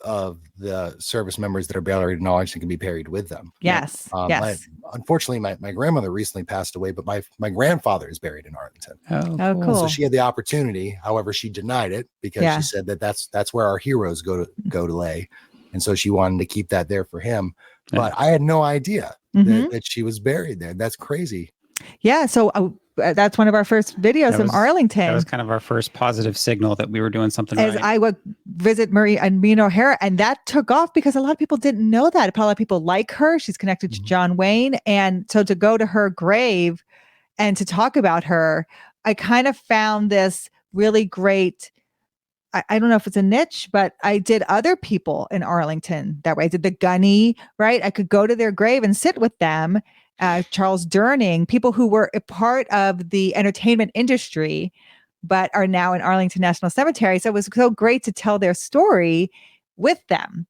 of the service members that are buried in Arlington can be buried with them. Yes, yes. Unfortunately, my grandmother recently passed away, but my grandfather is buried in Arlington. Oh, cool. So she had the opportunity. However, she denied it because she said that's where our heroes go to lay, and so she wanted to keep that there for him. But I had no idea that she was buried there. That's crazy. Yeah. So that's one of our first videos in Arlington. That was kind of our first positive signal that we were doing something right. I would visit Maureen O'Hara, and that took off because a lot of people didn't know that. A lot of people like her. She's connected to John Wayne. And so to go to her grave and to talk about her, I kind of found this really great, I don't know if it's a niche, but I did other people in Arlington that way. I did the Gunny, right? I could go to their grave and sit with them. Charles Durning, people who were a part of the entertainment industry, but are now in Arlington National Cemetery. So it was so great to tell their story with them,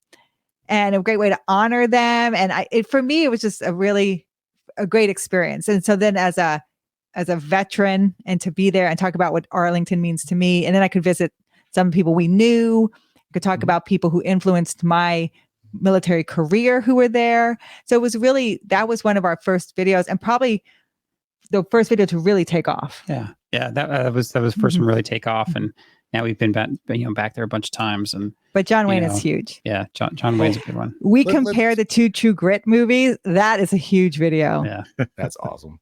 and a great way to honor them. And for me, it was just a really a great experience. And so then as a veteran, and to be there and talk about what Arlington means to me, and then I could visit some people we knew, could talk about people who influenced my military career who were there. So it was really, that was one of our first videos, and probably the first video to really take off. Yeah. That was the first one to really take off, and now we've been back there a bunch of times. But John Wayne is huge. Yeah, John Wayne's a good one. We compare the two True Grit movies. That is a huge video. Yeah, that's awesome.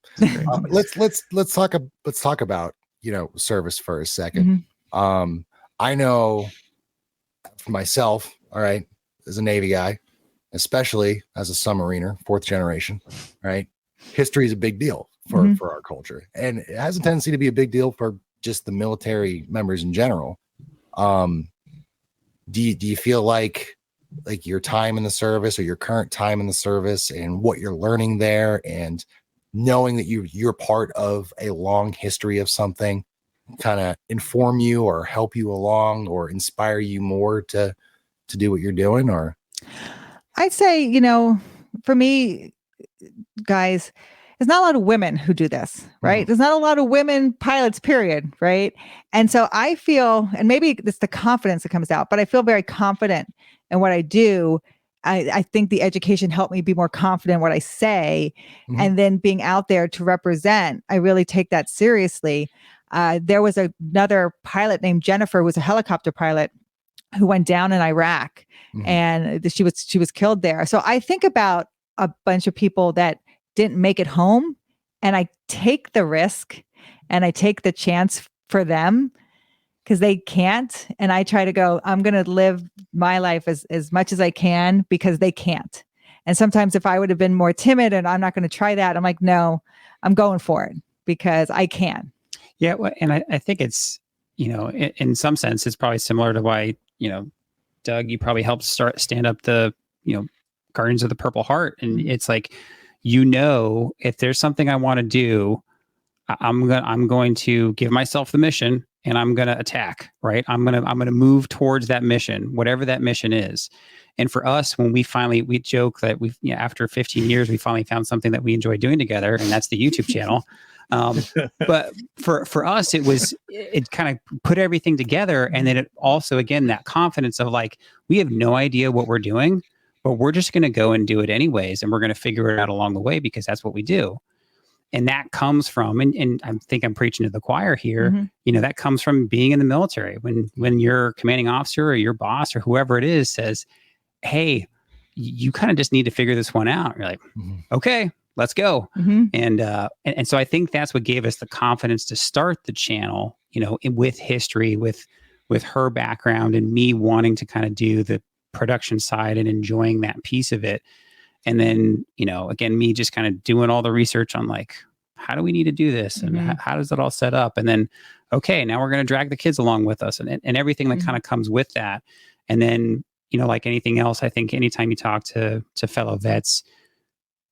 Let's talk about service for a second. I know for myself, all right, as a Navy guy, especially as a submariner, 4th generation, right? History is a big deal for our culture, and it has a tendency to be a big deal for just the military members in general. Do you feel like your time in the service, or your current time in the service, and what you're learning there, and knowing that you're part of a long history of something, kind of inform you or help you along or inspire you more to do what you're doing? Or I'd say, for me, guys, there's not a lot of women who do this, right? There's not a lot of women pilots, period, right? And so I feel, and maybe it's the confidence that comes out, but I feel very confident in what I do. I think the education helped me be more confident in what I say. And then being out there to represent, I really take that seriously. There was another pilot named Jennifer, who was a helicopter pilot, who went down in Iraq, and she was killed there. So I think about a bunch of people that didn't make it home, and I take the risk and I take the chance for them, because they can't. And I try to go, I'm going to live my life as much as I can, because they can't. And sometimes if I would have been more timid and I'm not going to try that, I'm like, no, I'm going for it because I can. Yeah. Well, and I think it's, in some sense, it's probably similar to why, Doug, you probably helped stand up the, Guardians of the Purple Heart. And it's like, if there's something I want to do, I'm going to give myself the mission, and I'm going to attack, right? I'm going to move towards that mission, whatever that mission is. And for us, when we joke that after 15 years, we finally found something that we enjoy doing together, and that's the YouTube channel. But for us, it kind of put everything together. And then it also, again, that confidence of like, we have no idea what we're doing, but we're just going to go and do it anyways. And we're going to figure it out along the way, because that's what we do. And that comes from, and I think I'm preaching to the choir here, that comes from being in the military. When your commanding officer or your boss or whoever it is says, hey, you kind of just need to figure this one out. You're like, okay, let's go. And so I think that's what gave us the confidence to start the channel, with history, with her background, and me wanting to kind of do the production side and enjoying that piece of it. And then, again, me just kind of doing all the research on like, how do we need to do this? And how does it all set up? And then, okay, now we're going to drag the kids along with us, and everything that kind of comes with that. And then, like anything else, I think anytime you talk to fellow vets,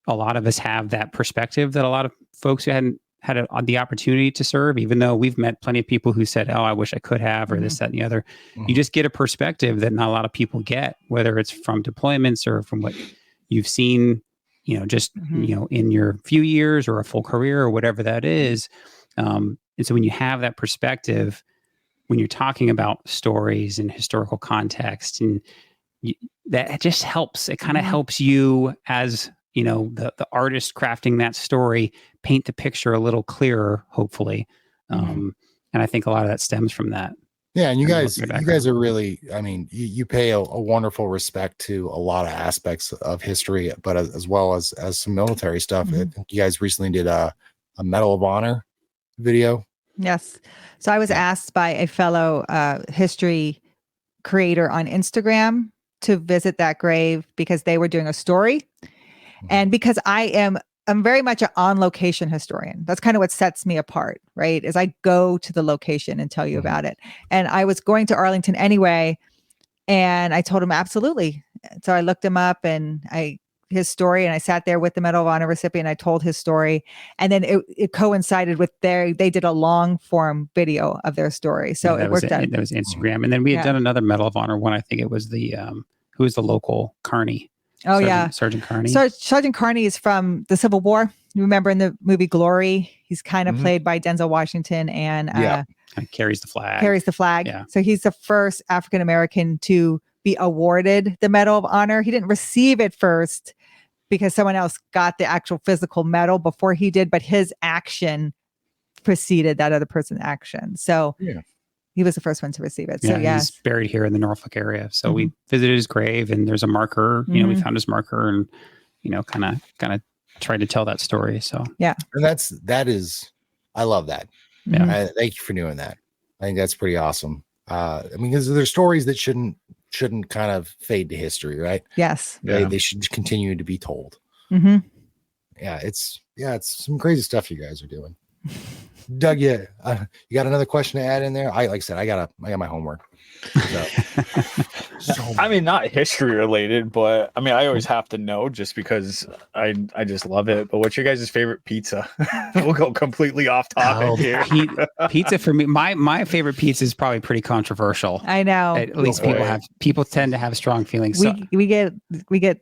a lot of us have that perspective that a lot of folks who hadn't had the opportunity to serve, even though we've met plenty of people who said, oh, I wish I could have, or this, that, and the other. You just get a perspective that not a lot of people get, whether it's from deployments or from what you've seen, in your few years or a full career or whatever that is. And so when you have that perspective, when you're talking about stories and historical context, and that just helps. It kind of helps you as, the artist crafting that story, paint the picture a little clearer, hopefully. And I think a lot of that stems from that. Yeah. And you guys are really, you pay a wonderful respect to a lot of aspects of history, but as well as some military stuff. I think you guys recently did a Medal of Honor video. Yes. So I was asked by a fellow history creator on Instagram to visit that grave because they were doing a story. And because I'm very much an on-location historian. That's kind of what sets me apart, right? Is I go to the location and tell you about it. And I was going to Arlington anyway, and I told him absolutely. So I looked him up and his story, and I sat there with the Medal of Honor recipient. I told his story, and then it coincided with they did a long form video of their story. So it worked out. That was Instagram, and then we had done another Medal of Honor one. I think it was who was the local Carney. Oh, yeah. Sergeant Carney. So Sergeant Carney is from the Civil War. You remember in the movie Glory, he's kind of played by Denzel Washington and Yeah. Carries the flag. carries the flag. Yeah. So he's the first African American to be awarded the Medal of Honor. He didn't receive it first because someone else got the actual physical medal before he did, but his action preceded that other person's action. So he was the first one to receive it. So he's buried here in the Norfolk area. So we visited his grave, and there's a marker. You know, we found his marker, and kind of tried to tell that story. So and that is, I love that. Yeah. Thank you for doing that. I think that's pretty awesome. I mean, because there's stories that shouldn't kind of fade to history, right? Yes. They should continue to be told. Yeah, it's some crazy stuff you guys are doing. Doug, you got another question to add in there? Like I said, I got my homework. So I mean, not history related, but I mean, I always have to know just because I just love it. But what's your guys' favorite pizza? We'll go completely off topic here. Pizza for me, my favorite pizza is probably pretty controversial. I know. At least people tend to have strong feelings. We get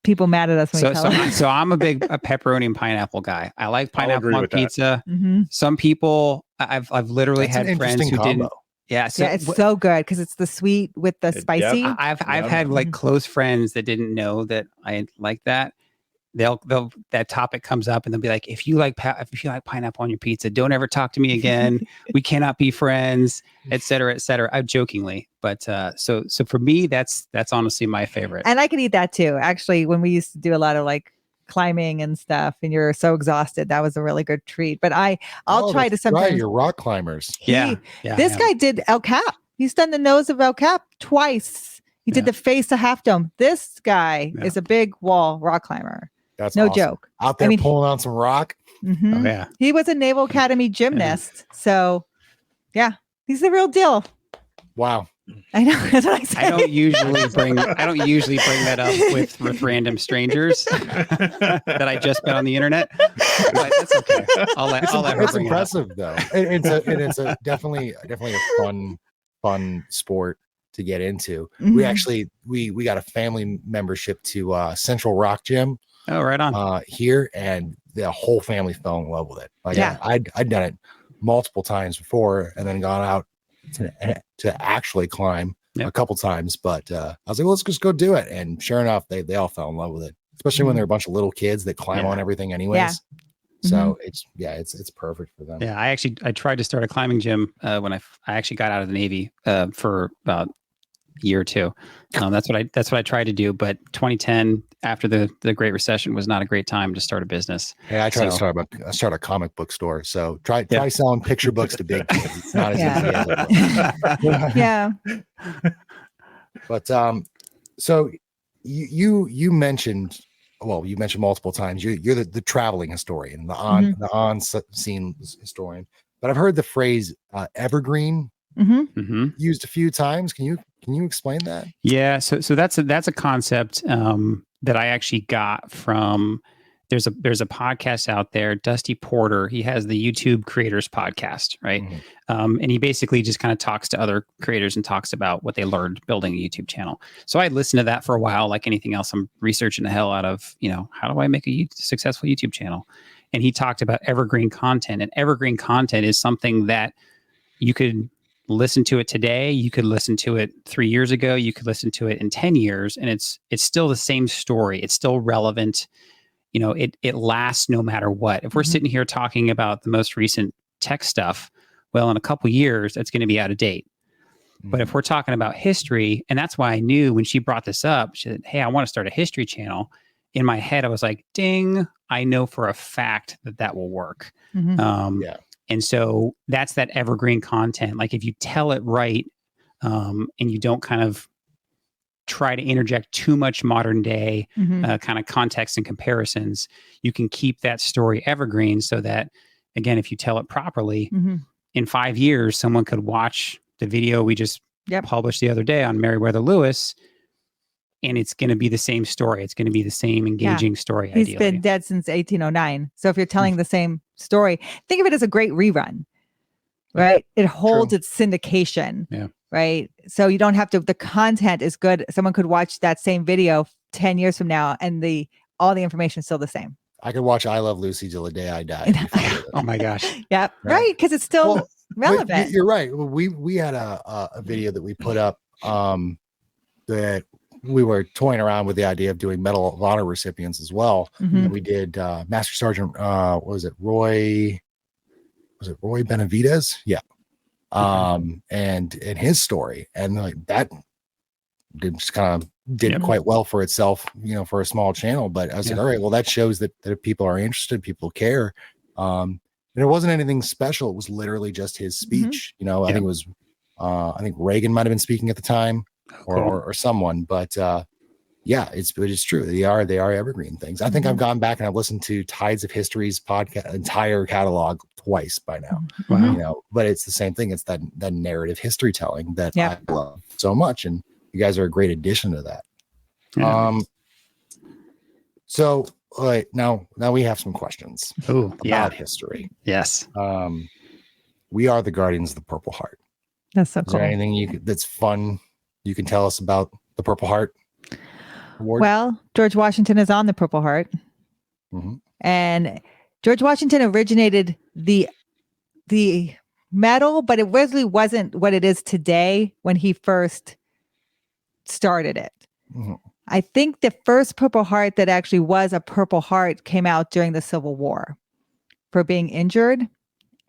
people mad at us when we tell them. So I'm a pepperoni and pineapple guy. I like pineapple on pizza. Some people, I've literally had friends who didn't. Yeah, it's so good because it's the sweet with the spicy. Yep. I've had like close friends that didn't know that I like that. They'll that topic comes up and they'll be like, if you like pineapple on your pizza, don't ever talk to me again. We cannot be friends, et cetera, et cetera. I jokingly, but so for me, that's honestly my favorite. And I could eat that too. Actually, when we used to do a lot of like climbing and stuff, and you're so exhausted, that was a really good treat. But I'll try to sometimes. Right, you're rock climbers. This guy did El Cap. He's done the nose of El Cap twice. He did the face of Half Dome. This guy is a big wall rock climber. That's no awesome. joke. Out there pulling on some rock. Oh yeah. He was a Naval Academy gymnast. So yeah, he's the real deal. Wow. I know. That's what I said. I don't usually bring that up with random strangers that I just met on the internet. But that's okay. I'll let her it's bring impressive it though. It's a definitely a fun sport to get into. We actually we got a family membership to Central Rock Gym. Oh, right on. Here, and the whole family fell in love with it. Like I'd done it multiple times before, and then gone out to actually climb a couple times. But I was like, well, let's just go do it. And sure enough, they all fell in love with it, especially when they're a bunch of little kids that climb on everything anyways. Yeah. So it's perfect for them. Yeah, I tried to start a climbing gym when I actually got out of the Navy for about a year or two. That's what I tried to do. But 2010, after the Great Recession, was not a great time to start a business. Hey, I tried to start a comic book store. So try selling picture books to big kids. It's not as easy as it was. Yeah. But so you mentioned multiple times you're the traveling historian, the on scene historian. But I've heard the phrase Evergreen used a few times. Can you explain that? Yeah, so that's a concept that I actually got from there's a podcast out there, Dusty Porter. He has the YouTube Creators Podcast, right? And he basically just kind of talks to other creators and talks about what they learned building a YouTube channel. So I listened to that for a while. Like anything else, I'm researching the hell out of, how do I make a successful YouTube channel? And he talked about evergreen content, and evergreen content is something that you could listen to it today, you could listen to it 3 years ago, you could listen to it in 10 years, and it's still the same story. It's still relevant. It lasts no matter what. If we're sitting here talking about the most recent tech stuff, well, in a couple of years, that's going to be out of date. But if we're talking about history, and that's why I knew when she brought this up, she said, hey, I want to start a history channel. In my head, I was like, ding, I know for a fact that will work. And so that's that evergreen content. Like if you tell it right, and you don't kind of try to interject too much modern day kind of context and comparisons, you can keep that story evergreen so that, again, if you tell it properly, in 5 years, someone could watch the video we just published the other day on Meriwether Lewis, and it's going to be the same story. It's going to be the same engaging story. He's ideally. been dead since 1809. So if you're telling the same story, think of it as a great rerun, right? It holds its syndication, right? So you don't have to, the content is good. Someone could watch that same video 10 years from now, and all the information is still the same. I could watch I Love Lucy till the day I die. and be fine with it. Oh my gosh. Yeah, right. Because it's still Well, relevant. You're right. We had a video that we put up that we were toying around with the idea of doing Medal of Honor recipients as well. Mhm. And we did Master Sergeant what was it Roy Benavides? Yeah. And his story, and like that just kind of did quite well for itself, for a small channel. But I was like, all right, well, that shows that people are interested, people care. And it wasn't anything special. It was literally just his speech. I think it was I think Reagan might have been speaking at the time, or someone. But it's true. They are evergreen things. I think I've gone back and I've listened to Tides of History's podcast entire catalog twice by now. Wow. But it's the same thing. It's that narrative history telling that I love so much, and you guys are a great addition to that. Yeah. So now we have some questions about history. Yes. We are the Guardians of the Purple Heart. That's so Is cool. there anything that's fun you can tell us about the Purple Heart Award? Well, George Washington is on the Purple Heart. And George Washington originated the medal, but it really wasn't what it is today when he first started it. I think the first Purple Heart that actually was a Purple Heart came out during the Civil War for being injured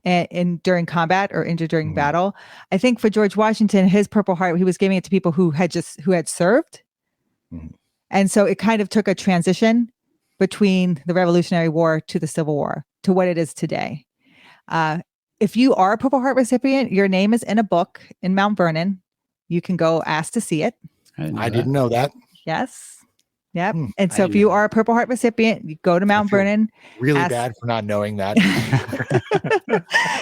during combat or injured during battle. I think for George Washington, his Purple Heart, he was giving it to people who had served. And so it kind of took a transition between the Revolutionary War to the Civil War to what it is today. If you are a Purple Heart recipient, your name is in a book in Mount Vernon. You can go ask to see it. I didn't know that. Yes. Yep. And so if you are a Purple Heart recipient, you go to Mount Vernon. Really bad for not knowing that.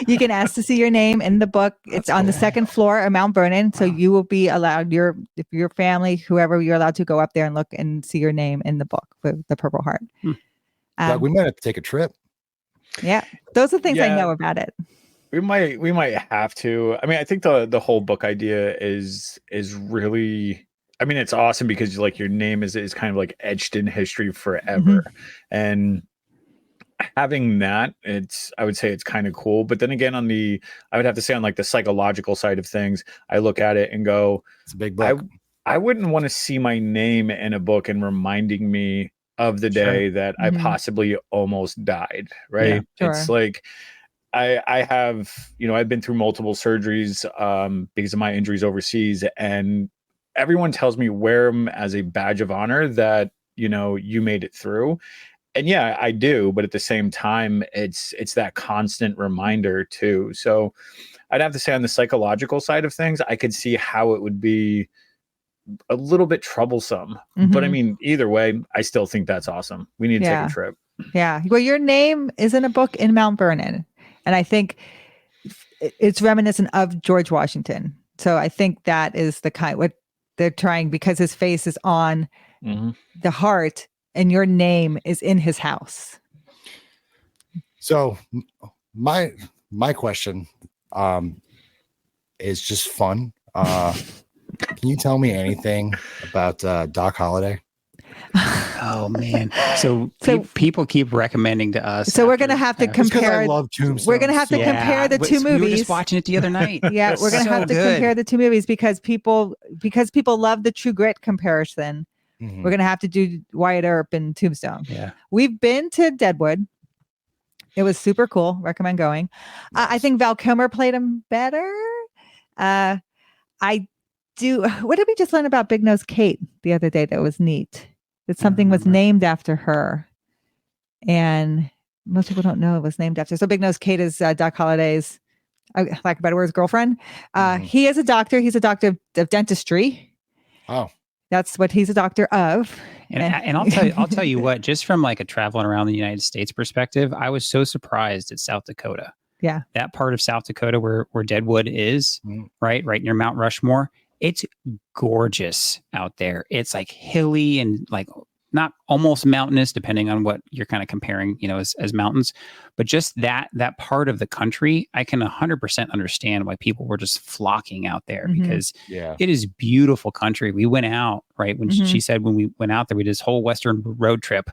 You can ask to see your name in the book. It's on the second floor of Mount Vernon. So you will be allowed, if your family, whoever, you're allowed to go up there and look and see your name in the book with the Purple Heart. We might have to take a trip. Yeah. Those are things I know about it. We might have to. I mean, I think the whole book idea is really, I mean, it's awesome because like your name is kind of like etched in history forever. And having that, I would say it's kind of cool. But then again, I would have to say on like the psychological side of things, I look at it and go, it's a big book. I wouldn't want to see my name in a book and reminding me of the day that I possibly almost died. Right. Yeah, It's like, I have, I've been through multiple surgeries because of my injuries overseas, and everyone tells me wear them as a badge of honor that, you made it through. And yeah, I do. But at the same time, it's that constant reminder too. So I'd have to say on the psychological side of things, I could see how it would be a little bit troublesome. But I mean, either way, I still think that's awesome. We need to take a trip. Yeah. Well, your name is in a book in Mount Vernon. And I think it's reminiscent of George Washington. So I think that is what they're trying, because his face is on the heart and your name is in his house. So my question is just fun. Can you tell me anything about Doc Holliday? Oh man! So people keep recommending to us. So we're gonna have to compare. I love Tombstone. We're gonna have to compare the two movies. We were just watching it the other night. Yeah, we're gonna have to compare the two movies because people love the True Grit comparison. We're gonna have to do Wyatt Earp and Tombstone. Yeah, we've been to Deadwood. It was super cool. Recommend going. I think Val Kilmer played him better. I do. What did we just learn about Big Nose Kate the other day? That was neat. That something was named after her, and most people don't know it was named after. So Big Nose Kate is Doc Holliday's, lack of better words, girlfriend. He is a doctor. He's a doctor of dentistry. Oh, that's what he's a doctor of. And I'll tell you what. Just from like a traveling around the United States perspective, I was so surprised at South Dakota. Yeah, that part of South Dakota where Deadwood is, right near Mount Rushmore. It's gorgeous out there. It's like hilly and like not almost mountainous, depending on what you're kind of comparing, as mountains, but just that part of the country, I can 100% understand why people were just flocking out there because it is beautiful country. We went out, right? When she said when we went out there, we did this whole Western road trip.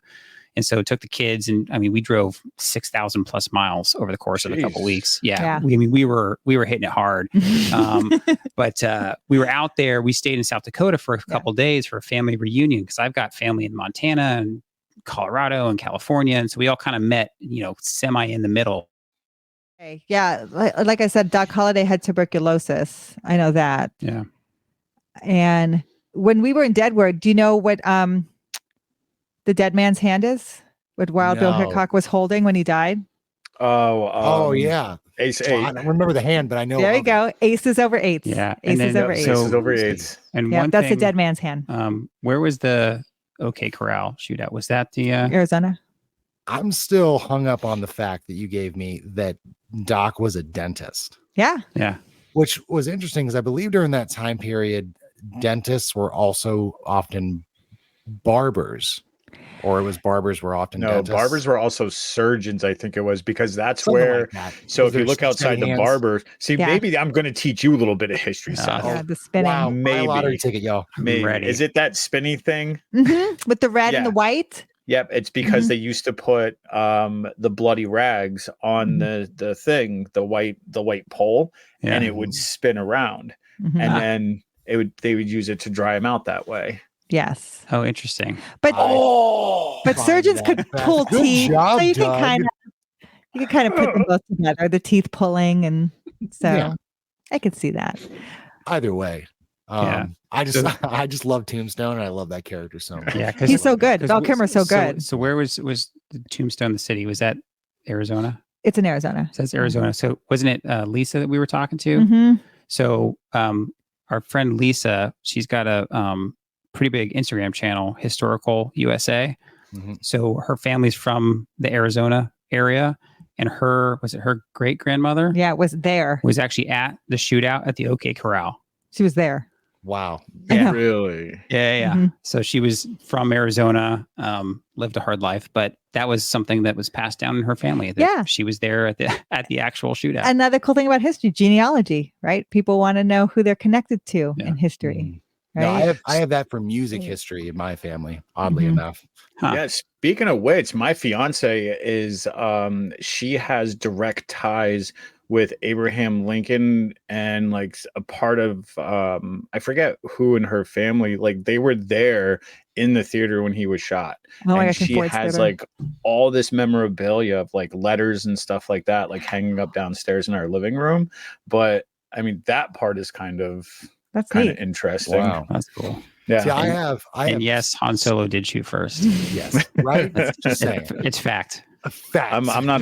And so it took the kids, and we drove 6,000 plus miles over the course of a couple weeks. Yeah. We were hitting it hard. But we were out there. We stayed in South Dakota for a couple days for a family reunion because I've got family in Montana and Colorado and California. And so we all kind of met, semi in the middle. Okay. Yeah. Like I said, Doc Holliday had tuberculosis. I know that. Yeah. And when we were in Deadwood, do you know what the dead man's hand is? What Wild Bill Hickok was holding when he died? Oh yeah. Ace Well, 8. I don't remember the hand, but I know. There you go. Aces over eights. Yeah. Aces over eights. Aces over 8s. And yeah, one that's thing, the dead man's hand. Where was the OK Corral shootout? Was that the Arizona? I'm still hung up on the fact that you gave me that Doc was a dentist. Yeah. Yeah. Which was interesting because I believe during that time period, dentists were also often barbers. Or it was barbers were often dentists. Barbers were also surgeons, I think it was, because that's Something where. like that. So if you look outside the barber, maybe I'm going to teach you a little bit of history, Seth. Yeah, the spinning. Wow, maybe. my lottery ticket, yo. Maybe. Ready. Is it that spinny thing? With the red and the white? Yep, it's because they used to put the bloody rags on the thing, the white pole, and it would spin around, and then they would use it to dry them out that way. Yes. Oh, interesting. But surgeons could pull teeth, job, so you can kind of put them both together, the teeth pulling, and so I could see that. Either way, I just love Tombstone, and I love that character so much. Yeah, he's so good. Val Kilmer's so good. So where was the Tombstone, the city? Was that Arizona? It's in Arizona. It says Arizona. So wasn't it Lisa that we were talking to? Mm-hmm. So our friend Lisa, she's got a pretty big Instagram channel, Historical USA. So her family's from the Arizona area, and her great grandmother? Yeah, was actually at the shootout at the OK Corral. She was there. Wow. Yeah. Really? Yeah. Mm-hmm. So she was from Arizona, lived a hard life, but that was something that was passed down in her family. She was there at the actual shootout. Another cool thing about history, genealogy, right? People want to know who they're connected to in history. Right? No, I have that for music history in my family, oddly enough. Huh. Yeah, speaking of which, my fiance is she has direct ties with Abraham Lincoln, and like a part of I forget who in her family, like they were there in the theater when he was shot. And she has like all this memorabilia of like letters and stuff like that, like hanging up downstairs in our living room. But I mean, that part is kind of interesting. Wow, that's cool. Yeah. See, I have. Yes, Han Solo did shoot first. Yes, right. Just saying. It's fact. Fact. I'm not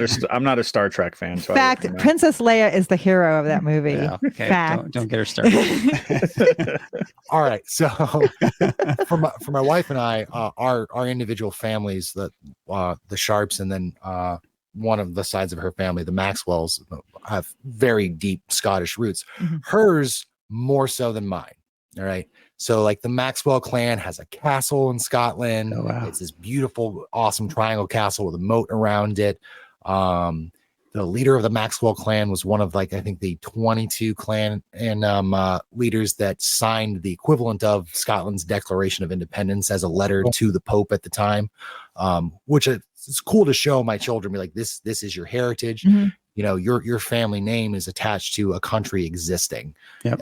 a Star Trek fan. So fact. Princess Leia is the hero of that movie. Yeah, okay. Fact. Don't get her started. All right. So for my wife and I, our individual families, the Sharps, and then one of the sides of her family, the Maxwells, have very deep Scottish roots. Hers more so than mine. All right. So like the Maxwell clan has a castle in Scotland. Oh, wow. It's this beautiful, awesome triangle castle with a moat around it. The leader of the Maxwell clan was one of I think the 22 clan and leaders that signed the equivalent of Scotland's Declaration of Independence as a letter to the Pope at the time, which it's cool to show my children, be like, this is your heritage. You know, your family name is attached to a country existing. Yep.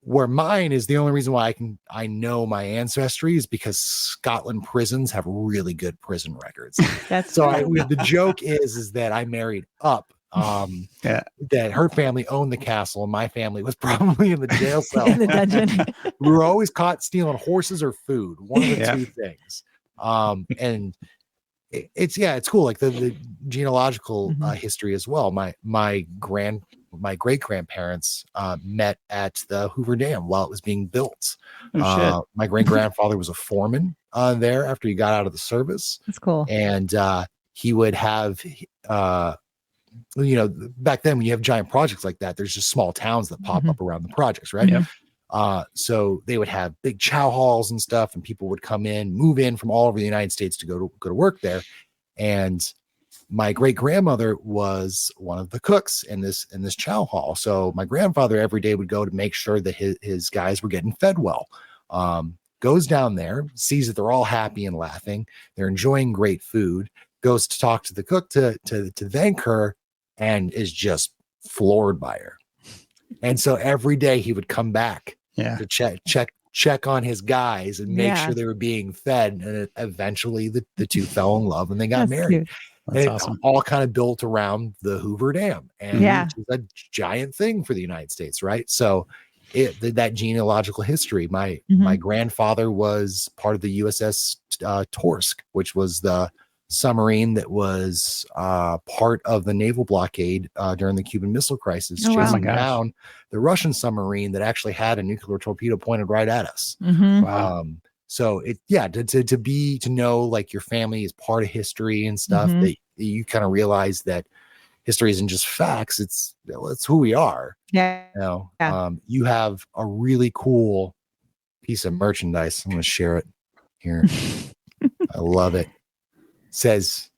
Where mine is, the only reason why I know my ancestry is because Scotland prisons have really good prison records. The joke is that I married up. That her family owned the castle and my family was probably in the jail cell. In the dungeon. We were always caught stealing horses or food, one of the two things. And it's cool, like the genealogical history as well. My great grandparents met at the Hoover Dam while it was being built. My great grandfather was a foreman there after he got out of the service. That's cool. And he would have, back then when you have giant projects like that, there's just small towns that pop up around the projects, right? Yep. So they would have big chow halls and stuff, and people would come in, move in from all over the United States to go to work there. And my great grandmother was one of the cooks in this chow hall. So my grandfather every day would go to make sure that his guys were getting fed well. Goes down there, sees that they're all happy and laughing, they're enjoying great food, goes to talk to the cook to thank her, and is just floored by her. And so every day he would come back to check on his guys and make sure they were being fed. And eventually the two fell in love and they got married. Cute. That's And awesome. it all kind of built around the Hoover Dam, and which is a giant thing for the United States, right? So that genealogical history. My grandfather was part of the USS Torsk, which was the submarine that was part of the naval blockade during the Cuban Missile Crisis, chasing down the Russian submarine that actually had a nuclear torpedo pointed right at us. Wow. So to know like your family is part of history and stuff, that you kind of realize that history isn't just facts, it's who we are. Yeah. You know, you have a really cool piece of merchandise. I'm going to share it here. I love it. Says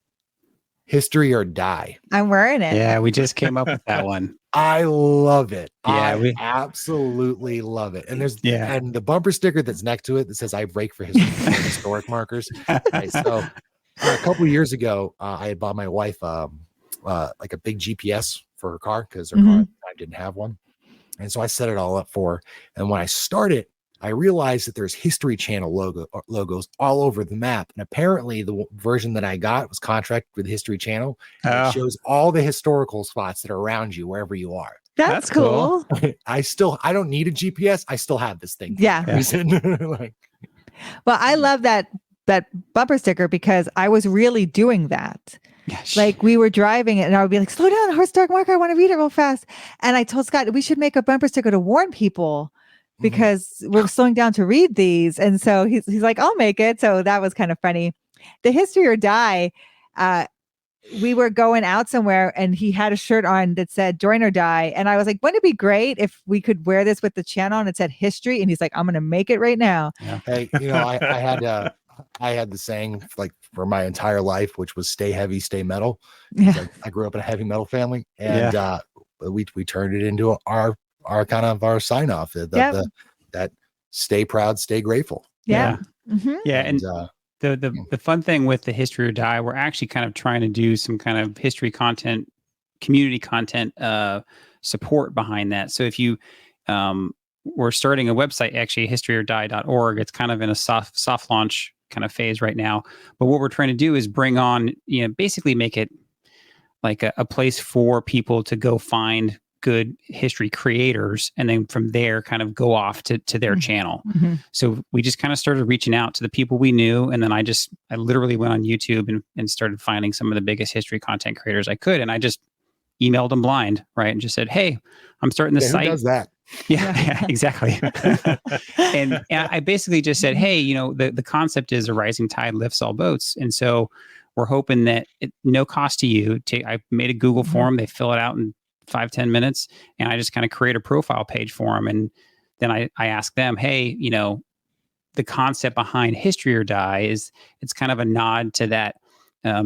history or die. I'm wearing it. Yeah, we just came up with that one. I love it. Yeah, I absolutely love it. And there's and the bumper sticker that's next to it that says I break for history historic markers. Right, so a couple of years ago, I had bought my wife like a big GPS for her car because her car at the time didn't have one. And so I set it all up for her. And when I started, I realized that there's History Channel logos all over the map. And apparently the version that I got was contracted with History Channel. It shows all the historical spots that are around you, wherever you are. That's cool. I don't need a GPS. I still have this thing. Well, I love that bumper sticker because I was really doing that. Like we were driving it and I would be like, slow down, historic marker. I want to read it real fast. And I told Scott, we should make a bumper sticker to warn people because we're slowing down to read these. And so he's like, I'll make it. So that was kind of funny. The history or die, we were going out somewhere and he had a shirt on that said join or die. And I was like, wouldn't it be great if we could wear this with the channel and it said history? And he's like, I'm going to make it right now. Yeah. Hey, I had the saying like for my entire life, which was stay heavy, stay metal. Yeah. I grew up in a heavy metal family, and we turned it into our kind of our sign off that stay proud, stay grateful. Yeah. And the fun thing with the history or die, we're actually kind of trying to do some kind of history content, community content support behind that. So if you we're starting a website, actually historyordie.org. It's kind of in a soft launch kind of phase right now. But what we're trying to do is bring on, basically make it like a place for people to go find good history creators. And then from there kind of go off to their channel. So we just kind of started reaching out to the people we knew. And then I literally went on YouTube and started finding some of the biggest history content creators I could. And I just emailed them blind, right? And just said, hey, I'm starting this site. Who does that? Yeah, exactly. and I basically just said, hey, the concept is a rising tide lifts all boats. And so we're hoping that no cost to you. I made a Google form. They fill it out in 5-10 minutes. And I just kind of create a profile page for them. And then I ask them, hey, the concept behind history or die is it's kind of a nod to that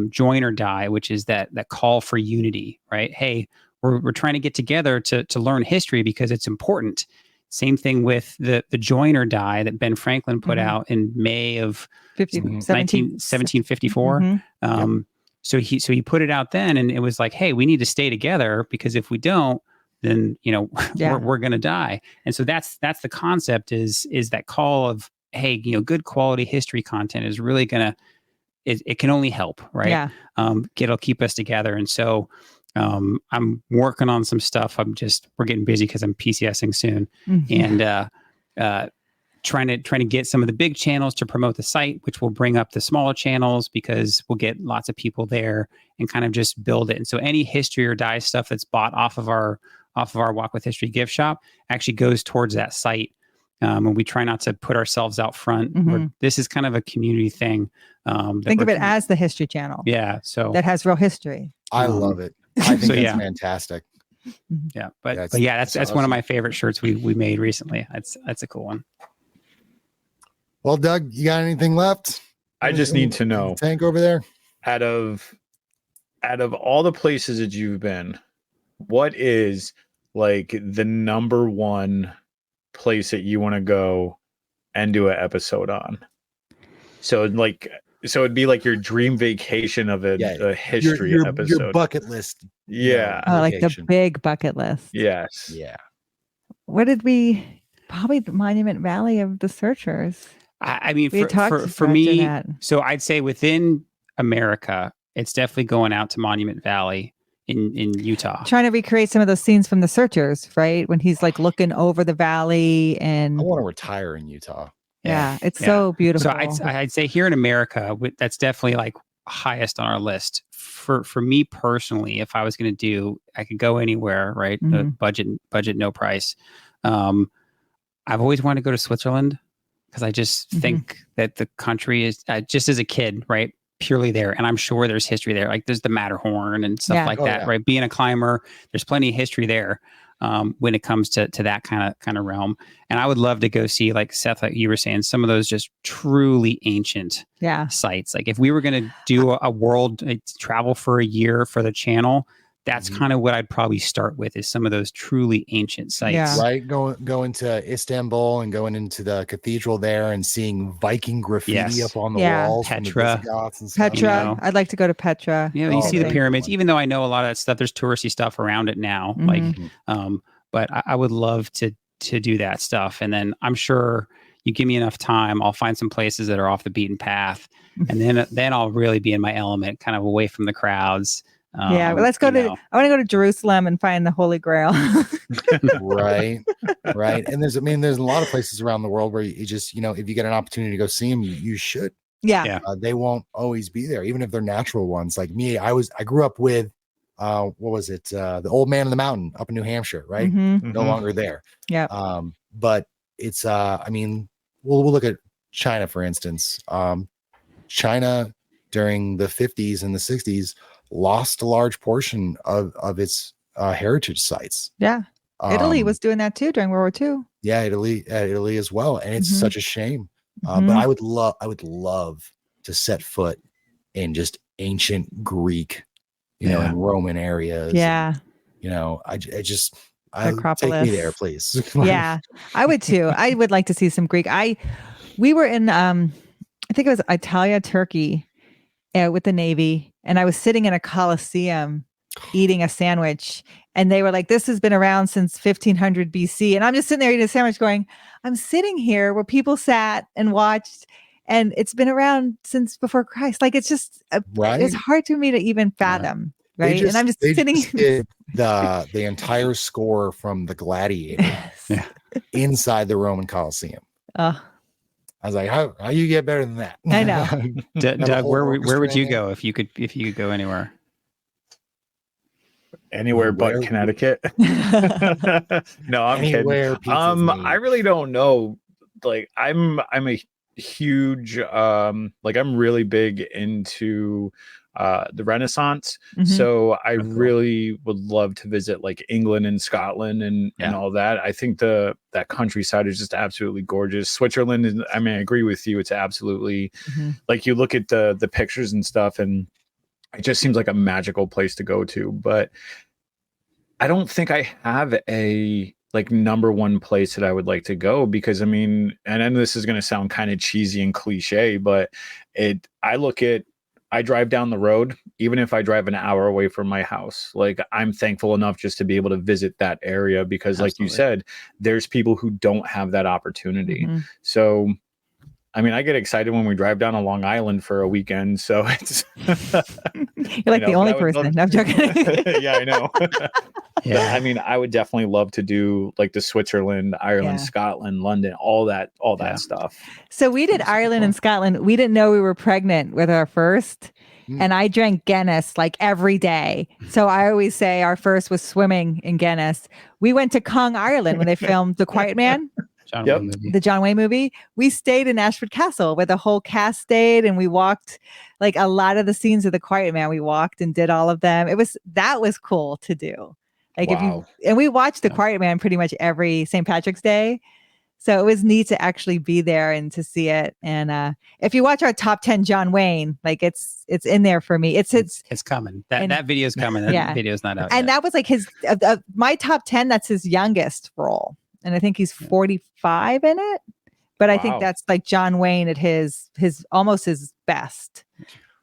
join or die, which is that call for unity, right? Hey, we're trying to get together to learn history because it's important. Same thing with the join or die that Ben Franklin put out in May of 1754. So he put it out then, and it was like, hey, we need to stay together because if we don't, then we're going to die. And so that's the concept is that call of, hey, good quality history content is really gonna it can only help, right? Yeah. It'll keep us together. And so I'm working on some stuff. We're getting busy because I'm PCSing soon, and trying to get some of the big channels to promote the site, which will bring up the smaller channels because we'll get lots of people there and kind of just build it. And so any history or die stuff that's bought off of our Walk with History gift shop actually goes towards that site. And we try not to put ourselves out front. This is kind of a community thing. Think of it as the History Channel. Yeah. So that has real history. I love it. I think that's fantastic. Yeah, but That's- but yeah, that's that's one of awesome. my favorite shirts we made recently. That's a cool one. Well, Doug, you got anything left? I just need to know, Tank over there. out of all the places that you've been, what is like the number one place that you want to go and do an episode on? So it'd be like your dream vacation of a history episode. Your bucket list. Yeah. Oh, like the vacation. big bucket list. Yes. Yeah. What did we? Probably the Monument Valley of the Searchers. I mean, We talked for about me, that. so I'd say within America, it's definitely going out to Monument Valley in Utah. Trying to recreate some of those scenes from the Searchers, right? When he's like looking over the valley and I want to retire in Utah. yeah, it's so beautiful. So I'd say here in America, that's definitely like highest on our list. For me personally, if I was going to do, I could go anywhere, right? Mhm. Budget, no price. I've always wanted to go to Switzerland because I just think that the country is just as a kid, right? Purely there. And I'm sure there's history there. Like there's the Matterhorn and stuff Yeah. like Oh, that, yeah. right? Being a climber, there's plenty of history there when it comes to that kind of realm. And I would love to go see, like Seth, like you were saying, some of those just truly ancient yeah. sites. Like if we were going to do a world travel for a year for the channel, that's Mhm. kind of what I'd probably start with, is some of those truly ancient sites. Yeah. Right, going to Istanbul and going into the cathedral there and seeing Viking graffiti Yes. up on the Yeah. walls Petra. from the Visigoths and stuff. Petra. You know. I'd like to go to Petra. You know, you Oh, see the yeah. pyramids, even though I know a lot of that stuff, there's touristy stuff around it now. Mhm. Like, but I would love to do that stuff. And then I'm sure you give me enough time, I'll find some places that are off the beaten path. And then I'll really be in my element, kind of away from the crowds. Yeah, well, let's go to. I want to go to Jerusalem and find the Holy Grail. Right. And there's a lot of places around the world where you just, if you get an opportunity to go see them, you should. Yeah. Yeah. They won't always be there, even if they're natural ones. Like me, I grew up with, what was it? The Old Man in the Mountain up in New Hampshire, right? Mhm. No longer there. Yeah. But it's, we'll look at China, for instance. China during the 50s and the 60s lost a large portion of its heritage sites. Yeah. Italy was doing that too during World War II. Yeah, Italy as well, and it's Mhm. such a shame. Mhm. But I would love to set foot in just ancient Greek, and Roman areas. Yeah. And, I just take Acropolis. me there, please. Yeah. I would too. I would like to see some Greek. We were in I think it was Italia, Turkey, with the Navy, and I was sitting in a Colosseum eating a sandwich, and they were like, "This has been around since 1500 BC," and I'm just sitting there eating a sandwich, going, "I'm sitting here where people sat and watched, and it's been around since before Christ." Like it's just, Right. it's hard for me to even fathom, right? And I'm just they sitting. just did the entire score from the Gladiator Yeah. inside the Roman Colosseum. Oh, I was like, how you get better than that? I know. Doug, whole where would orchestra you in go if you could go anywhere? Anywhere but Where- Connecticut. No, I'm Anywhere kidding. pizza's made. I really don't know. Like I'm a huge like I'm really big into the Renaissance. Mhm. So I Cool. really would love to visit like England and Scotland and all that. I think that countryside is just absolutely gorgeous. Switzerland is, I agree with you. It's absolutely Mhm. like you look at the pictures and stuff, and it just seems like a magical place to go to. But I don't think I have a like number one place that I would like to go, because and then this is going to sound kind of cheesy and cliche, but I drive down the road, even if I drive an hour away from my house, like I'm thankful enough just to be able to visit that area, because like you said, there's people who don't have that opportunity. Mhm. So I get excited when we drive down to Long Island for a weekend. So it's You're like the only person. No, I'm joking. Yeah, I know. Yeah. But, I would definitely love to do like the Switzerland, Ireland, Yeah. Scotland, London, all that Yeah. stuff. So we did Ireland and Scotland. We didn't know we were pregnant with our first. And I drank Guinness like every day. So I always say our first was swimming in Guinness. We went to Cong, Ireland when they filmed The Quiet Man, John Yep. Wayne movie. the John Wayne movie. We stayed in Ashford Castle where the whole cast stayed, and we walked like a lot of the scenes of The Quiet Man. We walked and did all of them. That was cool to do. Like if Wow. you and we watched The Yeah. Quiet Man pretty much every St. Patrick's Day. So it was neat to actually be there and to see it. And if you watch our top 10 John Wayne, like it's in there for me. It's coming. and- That video's coming. That Yeah. video's not out and yet. that was like his my top 10. That's his youngest role, and I think he's 45 in it. But I think Wow. that's like John Wayne at his almost his best.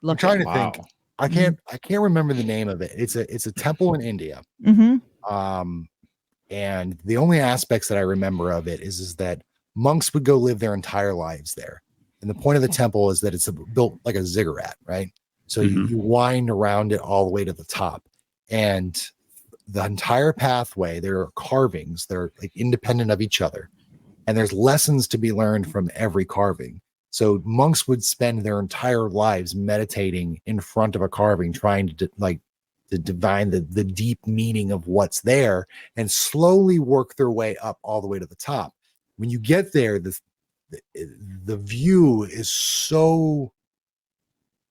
I'm trying to Wow. think. I can't remember the name of it. It's a temple in India. Mm-hmm. And the only aspects that I remember of it is that monks would go live their entire lives there. And the point of the temple is that it's built like a ziggurat, right? So you wind around it all the way to the top. And the entire pathway, there are carvings that are like independent of each other. And there's lessons to be learned from every carving. So monks would spend their entire lives meditating in front of a carving, trying to divine the deep meaning of what's there and slowly work their way up all the way to the top. When you get there, the view is so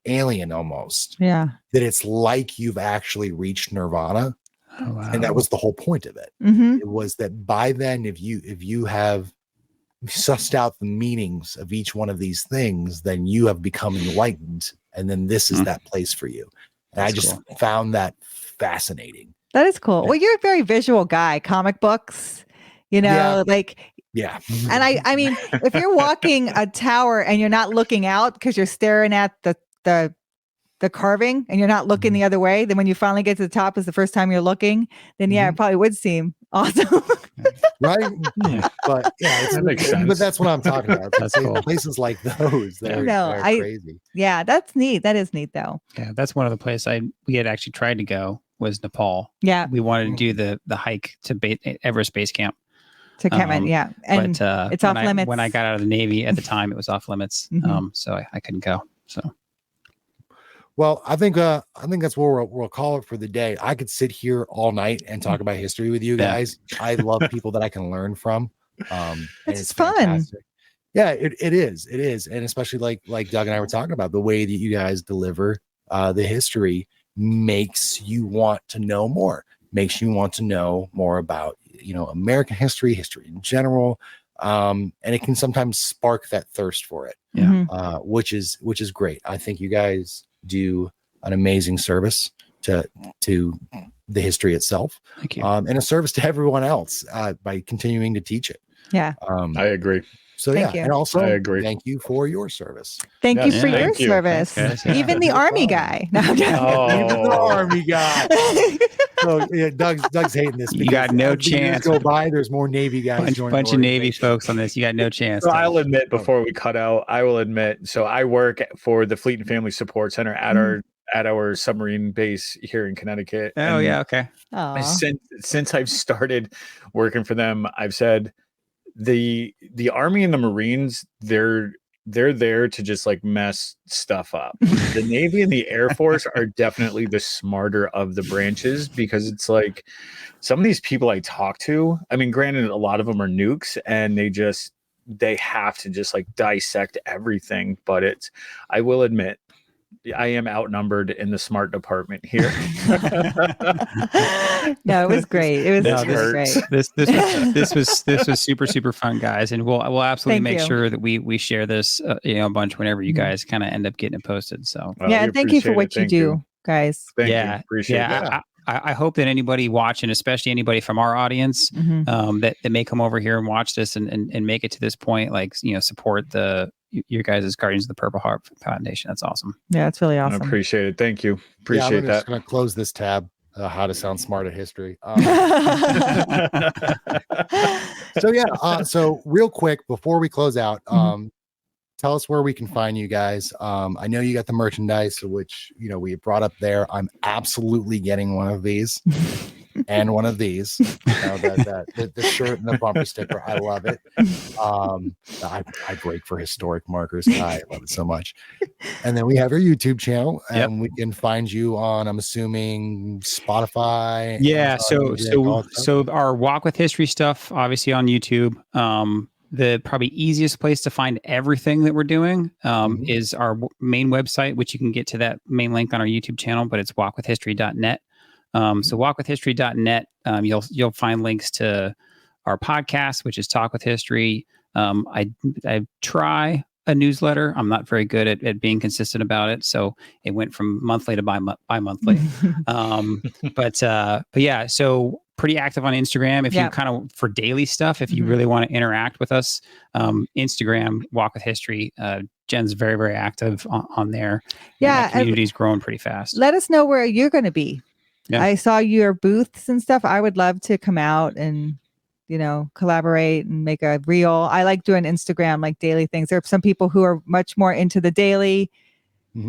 alien almost Yeah. that it's like you've actually reached nirvana. Oh, wow. And that was the whole point of it. Mm-hmm. It was that by then, if you have sussed out the meanings of each one of these things, then you have become enlightened, and then this is that place for you. And I just found that fascinating. That is cool. Well, you're a very visual guy. Comic books, like. Yeah. And I mean, if you're walking a tower and you're not looking out because you're staring at the carving and you're not looking the other way, then when you finally get to the top is the first time you're looking, then it probably would seem awesome. Right. But yeah, That makes sense. But that's what I'm talking about. That's cool. Places like those that are crazy. Yeah, that's neat. That is neat though. Yeah, that's one of the places we had actually tried to go was Nepal. Yeah. We wanted to do the hike to Everest Base Camp. To Kathmandu, yeah. And but it's off limits. When I got out of the Navy at the time, it was off limits. So I couldn't go. So. Well, I think that's where we'll call it for the day. I could sit here all night and talk about history with you guys. I love people that I can learn from. And it's fun. fantastic. Yeah, it is. It is. And especially like Doug and I were talking about, the way that you guys deliver the history makes you want to know more, makes you want to know more about, American history in general. And it can sometimes spark that thirst for it. Yeah. Which is great. I think you guys do an amazing service to the history itself. Thank you. And a service to everyone else by continuing to teach it. Yeah. I agree. So Thank you. And also I agree. Thank you for your service. Thank you for your thank you. service. Thanks, guys. Even the No Army problem. guy. No, I'm joking. Even the Oh, Army guy. So yeah, Doug's hating this. You because got no as the years chance. Go by. There's more Navy guys. joining bunch the of Navy organization. folks on this. You got no chance. so Tom. I'll admit before we cut out, I will admit. So I work for the Fleet and Family Support Center at our submarine base here in Connecticut. Oh And yeah, okay. Aw. Since I've started working for them, I've said the Army and the Marines, they're there to just like mess stuff up. The Navy and the Air Force are definitely the smarter of the branches, because it's like some of these people I talk to, I mean, granted, a lot of them are nukes and they have to just like dissect everything. But I will admit, I am outnumbered in the smart department here. No, it was great. It was This great. hurts. This was super fun, guys, and we'll absolutely Thank make you. sure that we share this a bunch whenever you guys kind of end up getting it posted. So Well, Yeah, we and thank you for appreciate what it. you Thank do, guys. Thank yeah, you. Appreciate it. yeah. I hope that anybody watching, especially anybody from our audience, Mhm. that may come over here and watch this and make it to this point, like support your guys' Guardians of the Purple Heart Foundation. That's awesome. Yeah, it's really I awesome. appreciate it. Thank you. I'm Appreciate just that. going to close this tab. How to sound smart at history. So yeah. So real quick before we close out, tell us where we can find you guys. I know you got the merchandise, which we brought up there. I'm absolutely getting one of these and one of these. The shirt and the bumper sticker. I love it. I break for historic markers. I love it so much. And then we have your YouTube channel, and we can find you on, I'm assuming, Spotify. Yeah. Amazon, So our Walk with History stuff, obviously on YouTube. The probably easiest place to find everything that we're doing is our main website, which you can get to that main link on our YouTube channel, but it's walkwithhistory.net. So walkwithhistory.net, you'll find links to our podcast, which is Talk with History. I try a newsletter. I'm not very good at being consistent about it, so it went from monthly to bi-monthly. But yeah, so pretty active on Instagram. If you kind of for daily stuff, if you really want to interact with us, Instagram, Walk with History. Jen's very, very active on there. Yeah, community's growing pretty fast. Let us know where you're going to be. Yeah. I saw your booths and stuff. I would love to come out and collaborate and make a reel. I like doing Instagram, like daily things. There are some people who are much more into the daily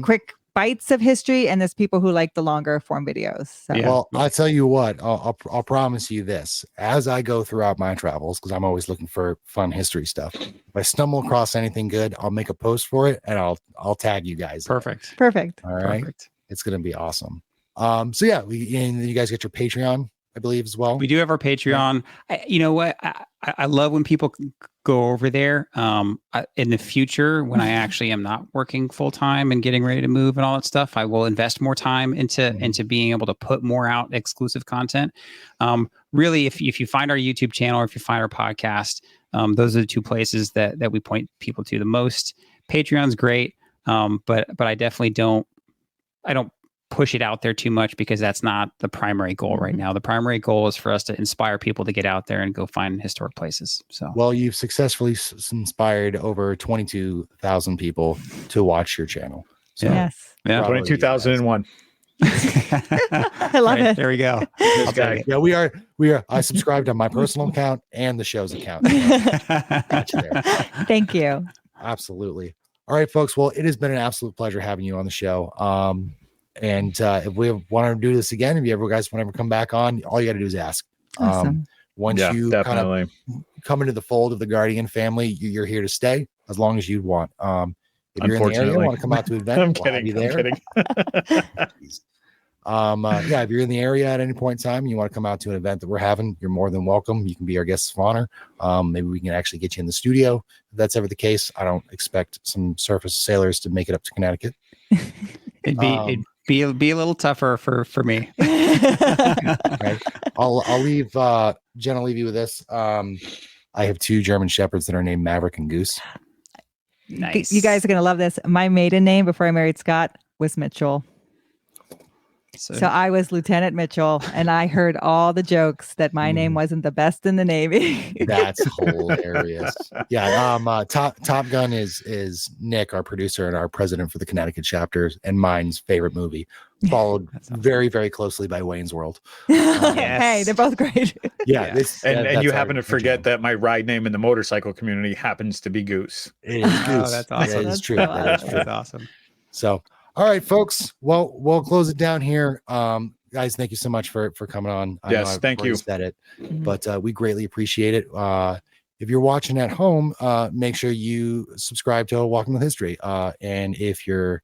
quick bites of history, and there's people who like the longer form videos. So. Yeah. Well, I'll tell you what, I'll promise you this. As I go throughout my travels, because I'm always looking for fun history stuff, if I stumble across anything good, I'll make a post for it and I'll tag you guys. Perfect. All right. Perfect. It's going to be awesome. So yeah, you guys get your Patreon, I believe, as well. We do have our Patreon. You know what? I love when people go over there. In the future, when I actually am not working full time and getting ready to move and all that stuff, I will invest more time into being able to put more out exclusive content. Really, if you find our YouTube channel or if you find our podcast, those are the two places that we point people to the most. Patreon's great, but I definitely don't push it out there too much because that's not the primary goal right now. The primary goal is for us to inspire people to get out there and go find historic places. So, well, you've successfully inspired over 22,000 people to watch your channel. So yes. Yeah. 22,001. I love it. There we go. Yeah, we are. I subscribed on my personal account and the show's account. Got you there. Thank you. Absolutely. All right, folks. Well, it has been an absolute pleasure having you on the show. And if we want to do this again, if you guys want to come back on, all you got to do is ask. Awesome. Once you kind of come into the fold of the Guardian family, you're here to stay as long as you want. If you're in the area, want to come out to an event, we'll have you there. Yeah, if you're in the area at any point in time, and you want to come out to an event that we're having, you're more than welcome. You can be our guest of honor. Maybe we can actually get you in the studio. If that's ever the case, I don't expect some surface sailors to make it up to Connecticut. It'd be a little tougher for me. Right. I'll leave Jen. I'll leave you with this. I have 2 German Shepherds that are named Maverick and Goose. Nice. You guys are gonna love this. My maiden name before I married Scott was Mitchell. So I was Lieutenant Mitchell, and I heard all the jokes that my name wasn't the best in the Navy. That's hilarious. Yeah. Top Gun is Nick, our producer and our president for the Connecticut chapter, and mine's favorite movie, followed very, very closely by Wayne's World. Yes. Hey, they're both great. Yeah. And you happen to forget that my ride name in the motorcycle community happens to be Goose. It is Goose. Oh, that's awesome. That is true. That is true. That's awesome. So, all right, folks. Well, we'll close it down here. Guys, thank you so much for coming on. Yes, thank you. Said it, but we greatly appreciate it. If you're watching at home, make sure you subscribe to Walking with History. And if you're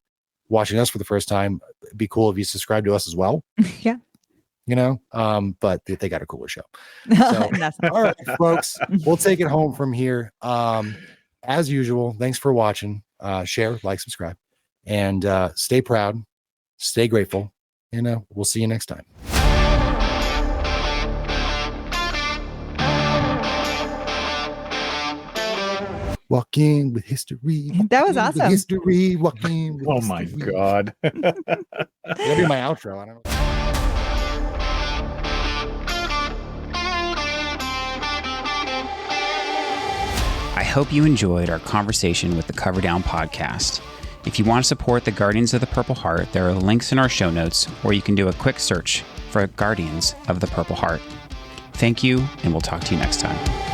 watching us for the first time, it'd be cool if you subscribe to us as well. Yeah. But they got a cooler show. So, all right, folks, we'll take it home from here. As usual, thanks for watching. Share, like, subscribe. And stay proud, stay grateful, and we'll see you next time. Walking with History. That was awesome. History, walking with history. My God. That'll be my outro. I don't know. I hope you enjoyed our conversation with the Cover Down podcast. If you want to support the Guardians of the Purple Heart, there are links in our show notes, or you can do a quick search for Guardians of the Purple Heart. Thank you, and we'll talk to you next time.